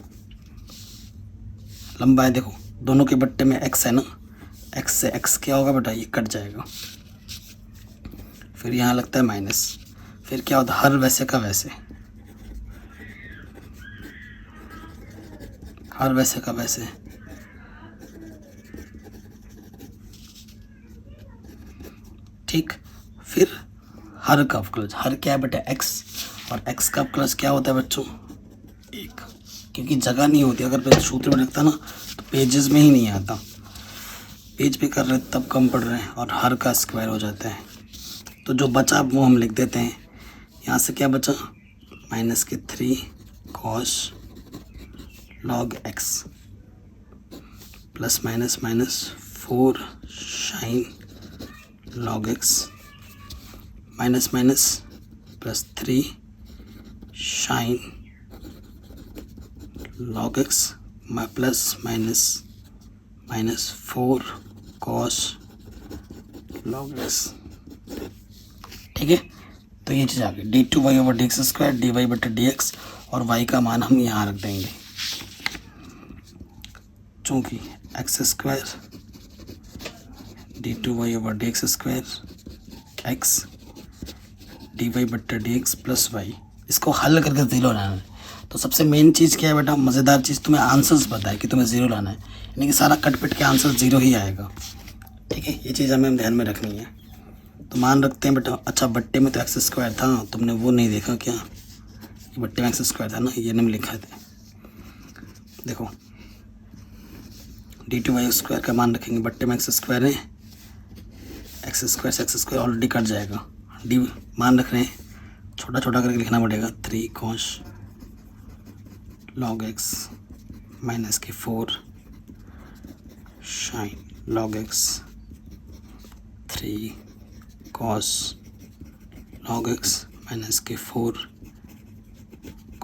लंबा है, देखो दोनों के बट्टे में x है ना, x से x क्या होगा बेटा? ये कट जाएगा। फिर यहाँ लगता है माइनस, फिर क्या होता है? हर वैसे का वैसे, हर वैसे का वैसे, ठीक। फिर हर का अवकलज, हर क्या है बेटा? x, और x का अवकलज क्या होता है बच्चों? 1, क्योंकि जगह नहीं होती। अगर पेज सूत्र में लिखता ना तो पेजेस में ही नहीं आता, पेज पे कर रहे तब कम पढ़ रहे हैं, और हर का स्क्वायर हो जाता है। तो जो बचा वो हम लिख देते हैं। यहाँ से क्या बचा? माइनस के 3 cos log x plus minus minus 4 sin log x minus minus plus 3 sin log x plus minus minus 4 cos log x, ठीक है। तो ये चीज़ आ गई d2y/dx², dy/dx, और y का मान हम यहाँ रख देंगे, चूँकि x² d2y/dx² x dy/dx plus y। इसको हल करके 0 लाना है। तो सबसे मेन चीज़ क्या है बेटा? मज़ेदार चीज़, तुम्हें आंसर्स पता है कि तुम्हें 0 लाना है, यानी कि सारा कट पिट के आंसर 0 ही आएगा, ठीक है। ये चीज़ हमें ध्यान में रखनी है। तो मान रखते हैं बेटा, अच्छा बट्टे में तो x² था, तुमने वो नहीं देखा क्या? ये बट्टे में x² था ना, ये नहीं लिखा था। देखो d2y² का मान रखेंगे, बट्टे में x² है, x² से x² ऑलरेडी कट जाएगा। d मान रख रहे हैं, छोटा छोटा करके लिखना पड़ेगा। 3 cos log x माइनस के 4 sin log x 3 cos log x minus के 4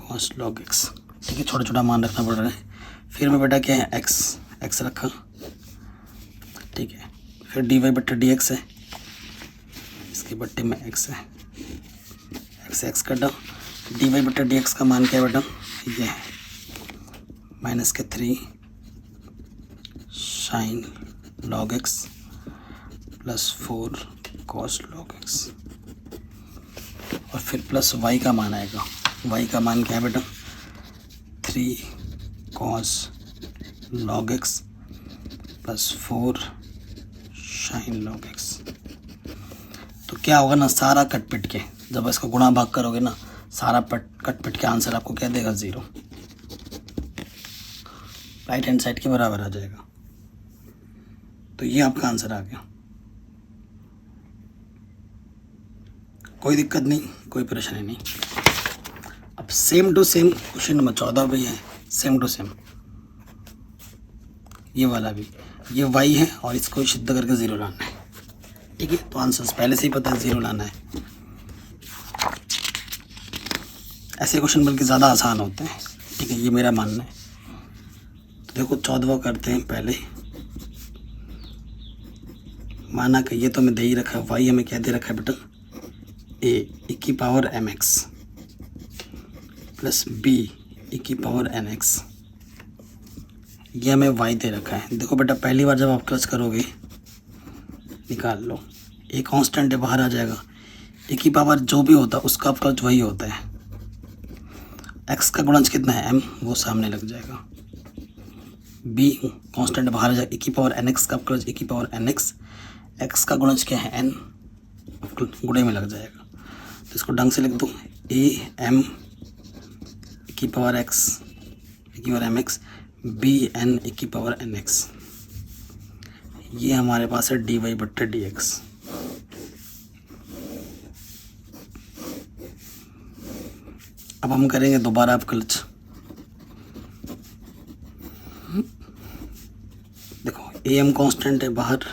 cos log x, ठीक है। छोटा छोटा मान रखना पड़ रहा है। फिर में बेटा क्या है? x रखा, ठीक है। फिर dy/dx है, इसके बट्टे में x है, x कटा, डी वाई बटा डी एक्स का मान क्या है बेटा, ये है माइनस के 3 sign log x plus 4 cos log x, और फिर प्लस वाई का मान आएगा। वाई का मान क्या है बेटा, 3 cos log x plus 4 sign log x. तो क्या होगा ना, सारा कट पिट के जब इसका गुणा भाग करोगे ना, सारा कट पिट के आंसर आपको क्या देगा, 0। राइट हैंड साइड के बराबर आ जाएगा। तो ये आपका आंसर आ गया। कोई दिक्कत नहीं, कोई परेशानी नहीं। अब same to same question number 14 भी है, सेम टू सेम ये वाला भी, ये y है और इसको सिद्ध करके 0 लाना है। ठीक है, तो आंसर पहले से ही पता है 0 लाना है। ऐसे क्वेश्चन बल्कि ज़्यादा आसान होते हैं। ठीक है, ये मेरा मानना है। तो देखो 14वां करते हैं पहले। माना कि ये तो हमें दे ही रखा है, y हमें क्या दे रखा है बेटा, a की पावर mx प्लस b की पावर nx, ये हमें y दे रखा है। देखो बेटा पहली बार जब आप क्रच करोगे, निकाल लो, ए कांस्टेंट है, बाहर आ जाएगा। ए की पावर जो भी होता है उसका अवकलज वही होता है। x का गुणज कितना है, m, वो सामने लग जाएगा। b कांस्टेंट बाहर आ जाएगा। ए की पावर nx का अवकलज ए की पावर nx, x का गुणज क्या है, n, गुणे में लग जाएगा। तो इसको ढंग से लिख दो, a m ए की पावर x ए की power mx b N A की पावर एन एक्स। ये हमारे पास है डी वाई बट्टे डी एक्स। अब हम करेंगे दोबारा अवकलज। देखो ए एम कॉन्स्टेंट है बाहर,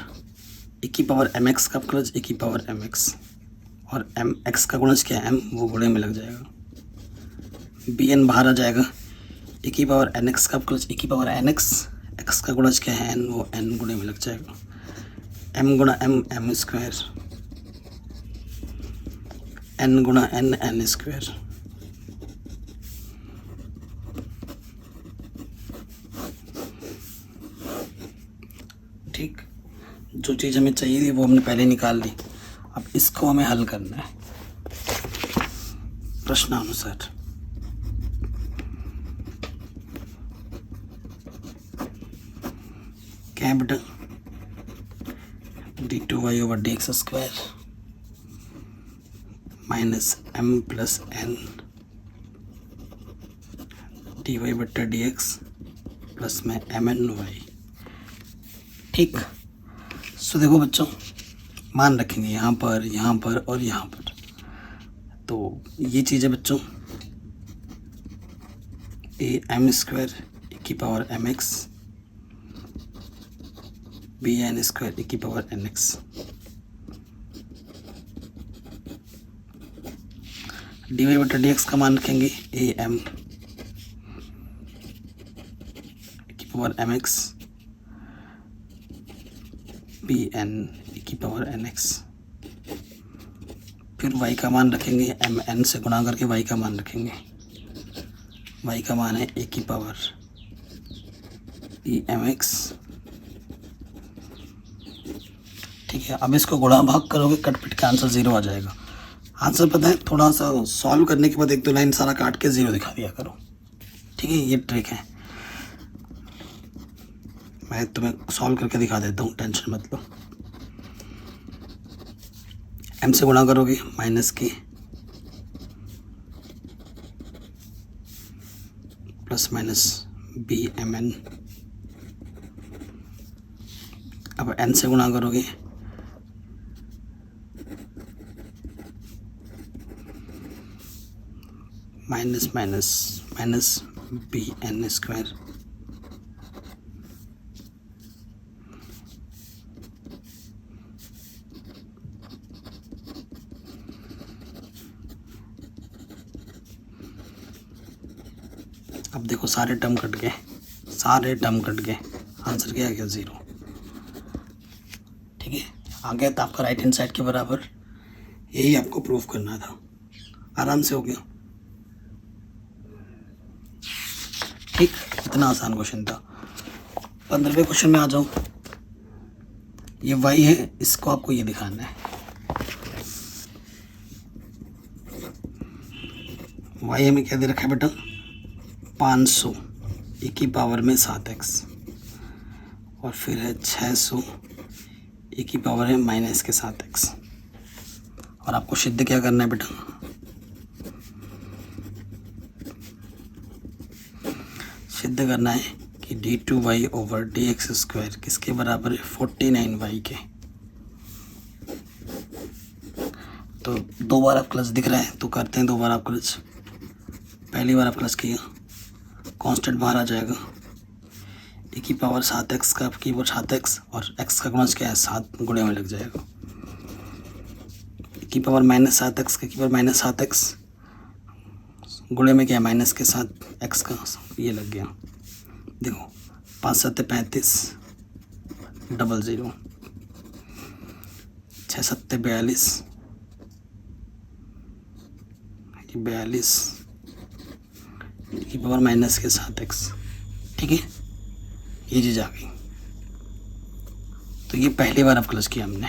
ए की पावर एम एक्स का अवकलज ए की पावर एम एक्स, और एम एक्स का गुणज क्या है, एम, वो गुणे में लग जाएगा। बी एन बाहर आ जाएगा। ए की पावर एन एक्स का अवकलज ए की पावर एन एक्स, एक्स का गुणज क्या है, एन, वो एन गुणे में लग जाएगा। एम गुणा एम, एम स्क्वायर, एन गुणा एन, एन स्क्वायर। ठीक, जो चीज़ हमें चाहिए थी वो हमने पहले निकाल ली। अब इसको हमें हल करना है प्रश्नानुसार। क्या है बेटा, d two y over d x square minus m plus n d y बट्टा डी एक्स प्लस में एम एन वाई। ठीक, सो देखो बच्चों, मान रखेंगे यहाँ पर, यहाँ पर और यहाँ पर। तो ये चीज़ है बच्चों, ए एम स्क्वायर ए की power M X B N square A की power N X. D Y बटा डी एक्स का मान रखेंगे ए एम ए की power M X B N A की पावर एन एक्स। फिर y का मान रखेंगे एम एन से गुणा करके y का मान रखेंगे। y का मान है ए की पावर ई एम एक्स। ठीक है, अब इसको गुणा भाग करोगे, कट पिट का आंसर 0 आ जाएगा। आंसर पता है, थोड़ा सा सॉल्व करने के बाद एक दो लाइन सारा काट के 0 दिखा दिया करो। ठीक है, ये ट्रिक है, मैं तुम्हें सॉल्व करके दिखा देता हूँ, टेंशन मत लो। एम से गुणा करोगे माइनस के plus minus b m n. अब एन से गुणा करोगे minus minus minus b N square. अब देखो सारे टर्म कट गए, सारे टर्म कट गए, आंसर क्या आ गया 0। ठीक है, आ गया तो आपका राइट हैंड साइड के बराबर। यही आपको प्रूफ करना था, आराम से हो गया। ठीक, इतना आसान क्वेश्चन था। 15वें क्वेश्चन में आ जाओ। ये y है, इसको आपको ये दिखाना है। y हमें क्या दे रखा है बेटा, 500 e की पावर में 7x, और फिर है 600 e की पावर है माइनस के 7x। और आपको सिद्ध क्या करना है बेटा, सिद्ध करना है कि d2y ओवर dx स्क्वायर किसके बराबर है, 49y के। तो 2 बार आप प्लस दिख रहा है तो करते हैं 2 बार आप प्लस। पहली बार आप प्लस किया, कांस्टेंट बाहर आ जाएगा, e की पावर 7x का की पावर 7x, और x का गुणज क्या है 7 गुणे में लग जाएगा। e की पावर माइनस 7x का की पावर माइनस 7x गुणे में क्या है माइनस के साथ x का, ये लग गया। देखो 5 7 35 00, 6 7 42 42 की पावर माइनस के 7x। ठीक है, ये चीज़ आ गई। तो ये पहली बार प्लस किया हमने।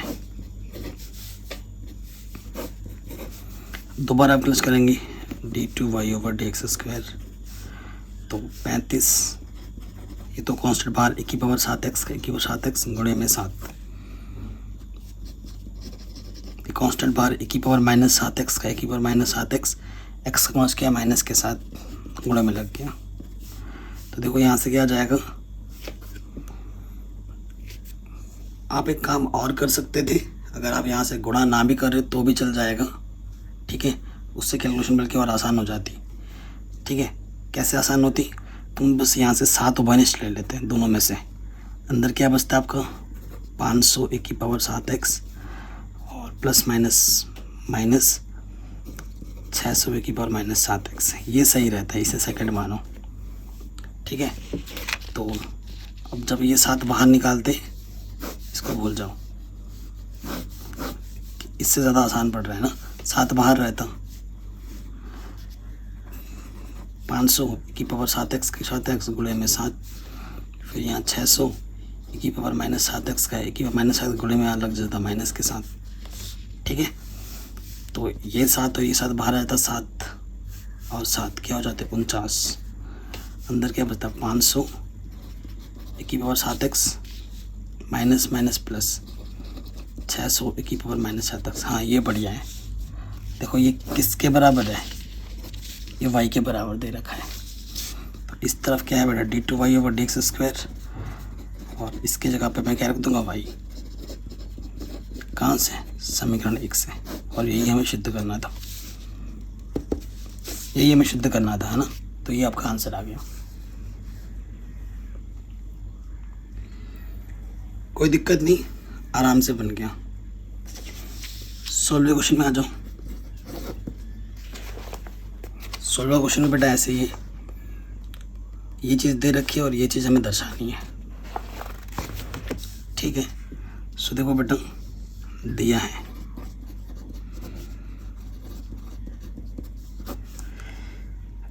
दोबारा प्लस करेंगे d2y ओवर dx स्क्वायर, तो 35, ये तो कांस्टेंट बाहर, e की पावर 7x का, e की पावर 7x गुणे में 7, कांस्टेंट बाहर, e की पावर माइनस 7x का, e की पावर माइनस 7x, x का गुणज क्या माइनस के 7 गुणे में लग गया। तो देखो यहाँ से क्या आ जाएगा, आप एक काम और कर सकते थे, अगर आप यहाँ से गुणा ना भी कर रहे तो भी चल जाएगा। ठीक है, उससे कैलकुलेशन बल्कि और आसान हो जाती। ठीक है, कैसे आसान होती, तुम बस यहाँ से 7 ओबानिस्ट ले लेते हैं दोनों में से। अंदर क्या बचता है आपका 500 e की पावर 7x और प्लस माइनस माइनस 600 e की पावर माइनस 7x। ये सही रहता है, इसे सेकंड मानो। ठीक है, तो अब जब ये 7 बाहर निकालते, इसको भूल जाओ, इससे ज़्यादा आसान पड़ रहा है ना। 7 बाहर रहता, 500 की पावर 7x के 7x गुणे में 7, फिर यहाँ 600 की पावर माइनस 7x का, की पावर माइनस 7 गुणे में यहाँ लग जाता माइनस के 7। ठीक है, तो ये 7 और ये 7 बाहर रहता, 7 और 7 क्या हो जाते 49। अंदर क्या बचता 500 की power 7x minus minus plus 600 की पावर माइनस 7x। हाँ, ये बढ़िया है। देखो ये किसके बराबर है, ये y के बराबर दे रखा है। तो इस तरफ क्या है बेटा d2y ओवर dx स्क्वायर, और इसके जगह पे मैं क्या रख दूंगा y। कहाँ से, समीकरण 1 से। और यही हमें सिद्ध करना था, यही हमें सिद्ध करना था, है ना। तो ये आपका आंसर आ गया। कोई दिक्कत नहीं, आराम से बन गया। 16वें क्वेश्चन में आ जाओ। 16वां क्वेश्चन में बेटा ऐसे ही है, ये चीज़ दे रखी है और ये चीज़ हमें दर्शानी है। ठीक है, सो देखो बेटा दिया है,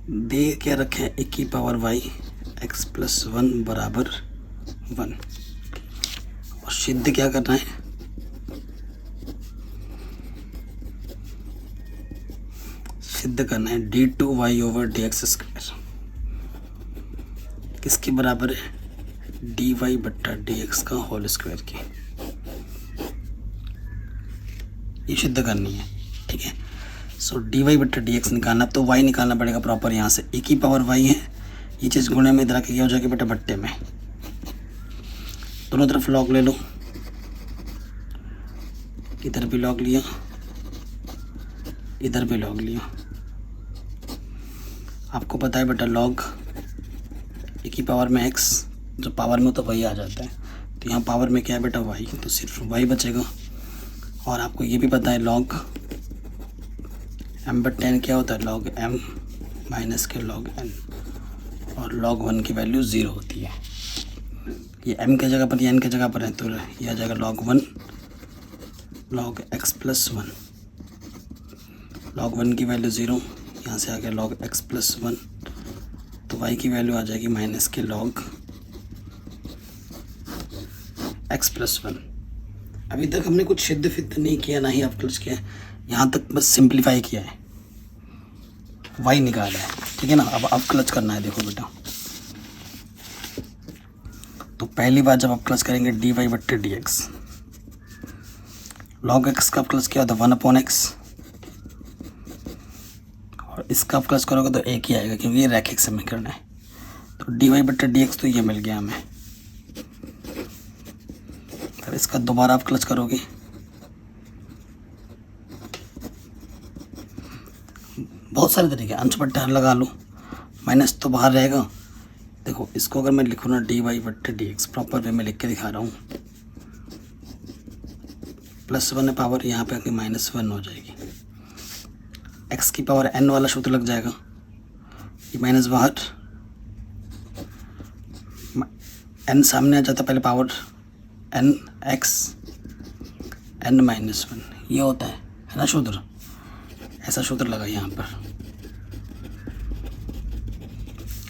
दे क्या रखे है, e की पावर y x प्लस 1 बराबर 1। और सिद्ध क्या करना है, सिद्ध करना है d2y ओवर dx स्क्वायर किसके बराबर है, dy बट्टा dx का होल स्क्वायर की। ये सिद्ध करनी है। ठीक है, सो dy बट्टा dx निकालना, तो y निकालना पड़ेगा प्रॉपर। यहाँ से e की पावर y है, ये चीज़ गुणे में इधर आके क्या हो जाएगी बेटा बट्टे में, दोनों तरफ लॉग ले लो, इधर भी लॉग लिया, इधर भी लॉग लिया। आपको पता है बेटा लॉग e की पावर में x, जो पावर में तो वही आ जाता है, तो यहाँ पावर में क्या है बेटा y, तो सिर्फ y बचेगा। और आपको ये भी पता है लॉग m/10 क्या होता है, लॉग m माइनस के लॉग n, और लॉग 1 की वैल्यू 0 होती है। ये m के जगह पर, ये n के जगह पर है, तो ये आ जाएगा log 1 log x plus 1। Log 1 की वैल्यू 0, यहाँ से आ गया लॉग x प्लस 1, तो y की वैल्यू आ जाएगी माइनस के लॉग x प्लस 1। अभी तक हमने कुछ सिद्ध फिद्ध नहीं किया, ना ही आप क्लच किया है, यहाँ तक बस सिंप्लीफाई किया है, y निकाला है, ठीक है ना। अब क्लच करना है। देखो बेटा, तो पहली बार जब आप क्लच करेंगे dy बट्टे dx, लॉग x का क्लच क्या होता है 1/x, और इसका आप क्लच करोगे तो एक ही आएगा क्योंकि ये रैखिक समीकरण है। तो dy बट्टे dx तो ये मिल गया हमें। फिर इसका दोबारा आप क्लच करोगे, बहुत सारे तरीके, अंश बट्टे हर लगा लो, माइनस तो बाहर रहेगा। देखो इसको अगर मैं लिखूँ ना dy बट्टे dx, प्रॉपर वे में लिख के दिखा रहा हूँ, +1 है पावर, यहाँ पे आके -1 हो जाएगी, x की पावर n वाला सूत्र लग जाएगा, ये माइनस बाहर, n सामने आ जाता, पहले पावर n x n -1, ये होता है ना सूत्र, ऐसा सूत्र लगा यहाँ पर,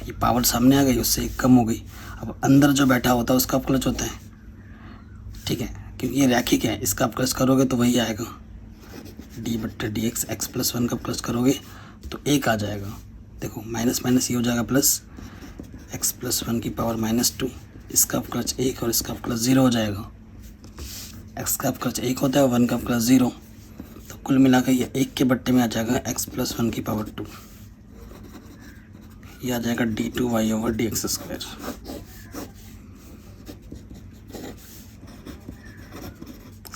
ये पावर सामने आ गई, उससे एक कम हो गई। अब अंदर जो बैठा होता है उसका क्लच होता है, ठीक है, क्योंकि ये रैखिक है, इसका आप क्लच करोगे तो वही आएगा डी बट्टे डी एक्स, एक्स प्लस 1 का क्लच करोगे तो एक आ जाएगा। देखो माइनस माइनस ये हो जाएगा प्लस, एक्स प्लस 1 की पावर -2, इसका क्लच 1 और इसका क्लच 0 हो जाएगा। एक्स का क्लच 1 होता है, 1 का क्लच 0, तो कुल मिलाकर ये 1 के बट्टे में आ जाएगा एक्स प्लस 1 की पावर 2, ये आ जाएगा d2y/dx²।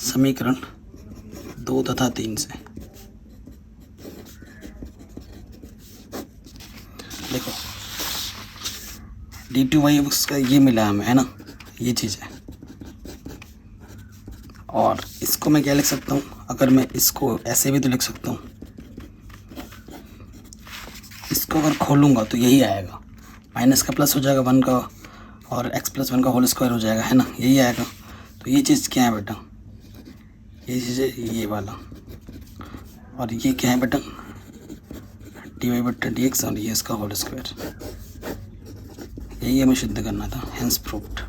समीकरण 2 तथा 3 से देखो d2y का ये मिला हमें, है ना, ये चीज़ है। और इसको मैं क्या लिख सकता हूँ, अगर मैं इसको ऐसे भी तो लिख सकता हूँ, इसको अगर खोलूँगा तो यही आएगा, माइनस का प्लस हो जाएगा 1 का और x प्लस 1 का होल स्क्वायर हो जाएगा, है ना, यही आएगा। तो ये चीज़ क्या है बेटा, ये चीज़ है ये वाला, और ये क्या है बेटा dy बट्टा dx, और ये इसका होल स्क्वायर, यही हमें सिद्ध करना था, हेंस प्रूव्ड।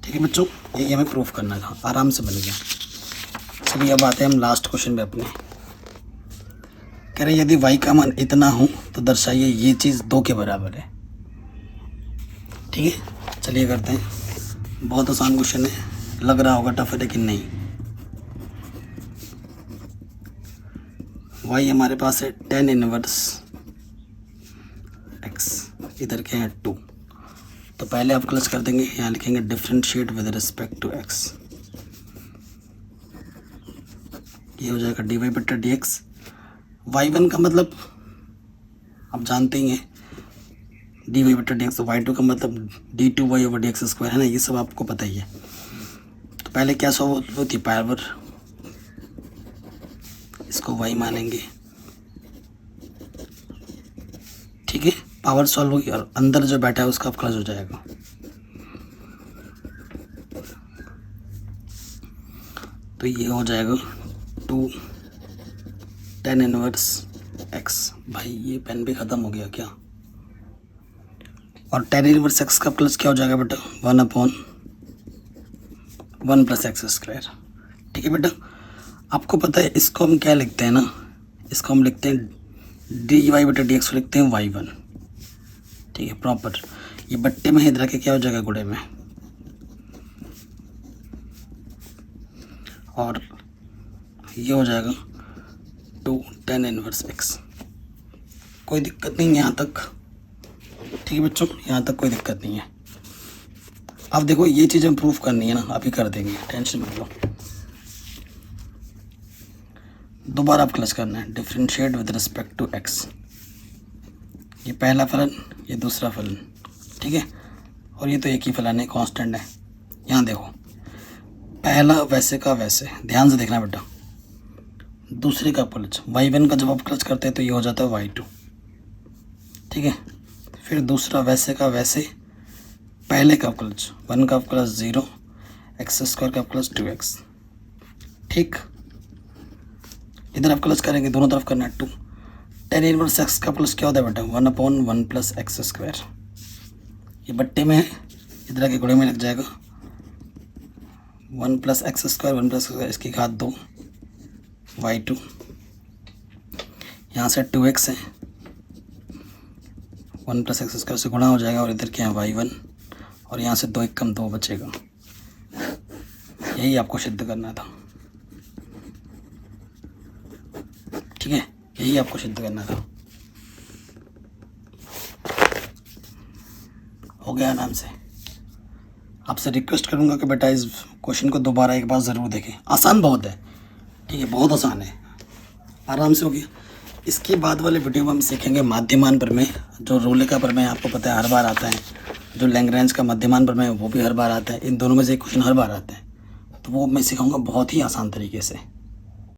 ठीक है बच्चों, यही हमें प्रूफ करना था, आराम से बन गया। चलिए अब आते हैं हम लास्ट क्वेश्चन पे अपने। कह रहे यदि y का मान इतना हो तो दर्शाइए ये चीज़ 2 के बराबर है। ठीक है, चलिए करते हैं। बहुत आसान क्वेश्चन है, लग रहा होगा टफ है लेकिन नहीं। y हमारे पास है tan इनवर्स x, इधर क्या है 2, तो पहले आप क्लच कर देंगे, यहाँ लिखेंगे differentiate with respect to x, ये हो जाएगा dy बट्टा dx। y1 का मतलब आप जानते ही हैं, dy बट्टा dx, तो y2 का मतलब d2y/dx², है ना, ये सब आपको पता ही है। तो पहले क्या सॉल्व होती है, पावर, इसको y मानेंगे, ठीक है, पावर सॉल्व होगी और अंदर जो बैठा है उसका क्लच हो जाएगा। तो ये हो जाएगा 2 tan इनवर्स x। भाई ये पेन भी ख़त्म हो गया क्या? और tan इनवर्स x का प्लस क्या हो जाएगा बेटा 1/1 + x²। ठीक है बेटा, आपको पता है इसको हम क्या लिखते हैं ना, इसको हम लिखते हैं dy बटा dx को लिखते हैं y1। ठीक है, प्रॉपर, ये बट्टे में इधर के क्या हो जाएगा गुड़े में, और ये हो जाएगा 2 tan इनवर्स x। कोई दिक्कत नहीं यहाँ तक, ठीक है बच्चों, यहाँ तक कोई दिक्कत नहीं है। अब देखो ये चीज़ हम प्रूफ करनी है ना, अभी कर देंगे, टेंशन मत लो। दोबारा आप क्लच करना है, differentiate with respect to x, ये पहला फलन, ये दूसरा फलन, ठीक है, और ये तो एक ही फलन है, कांस्टेंट है। यहाँ देखो पहला वैसे का वैसे, ध्यान से देखना बेटा, दूसरे का क्लच y1 का जब आप क्लच करते हैं तो ये हो जाता है y2। ठीक है, फिर दूसरा वैसे का वैसे, पहले का क्लच 1 का क्लच 0, x² का प्लस 2x। ठीक, इधर आप क्लच करेंगे, दोनों तरफ करना है 2, टेन इनवर्स एक्स का प्लस क्या होता है बेटा 1/1 + x²। ये बट्टे में है, इधर आके गुणे में लग जाएगा 1 + x², 1 + x², इसकी घात 2 y2, यहाँ से 2x है, 1 + x² से गुणा हो जाएगा और इधर क्या है y1, और यहाँ से 2 1 कम 2 बचेगा। यही आपको सिद्ध करना था, ठीक है, यही आपको सिद्ध करना था। हो गया आराम से। आपसे रिक्वेस्ट करूंगा कि बेटा इस क्वेश्चन को दोबारा एक बार ज़रूर देखें, आसान बहुत है, ठीक है, बहुत आसान है, आराम से हो गया। इसके बाद वाले वीडियो में हम सीखेंगे माध्यमान प्रमेय, जो रोले का प्रमेय आपको पता है हर बार आता है, जो लैग्रेंज का मध्यमान प्रमेय वो भी हर बार आता है, इन दोनों में से एक क्वेश्चन हर बार आता है, तो वो मैं सिखाऊंगा बहुत ही आसान तरीके से।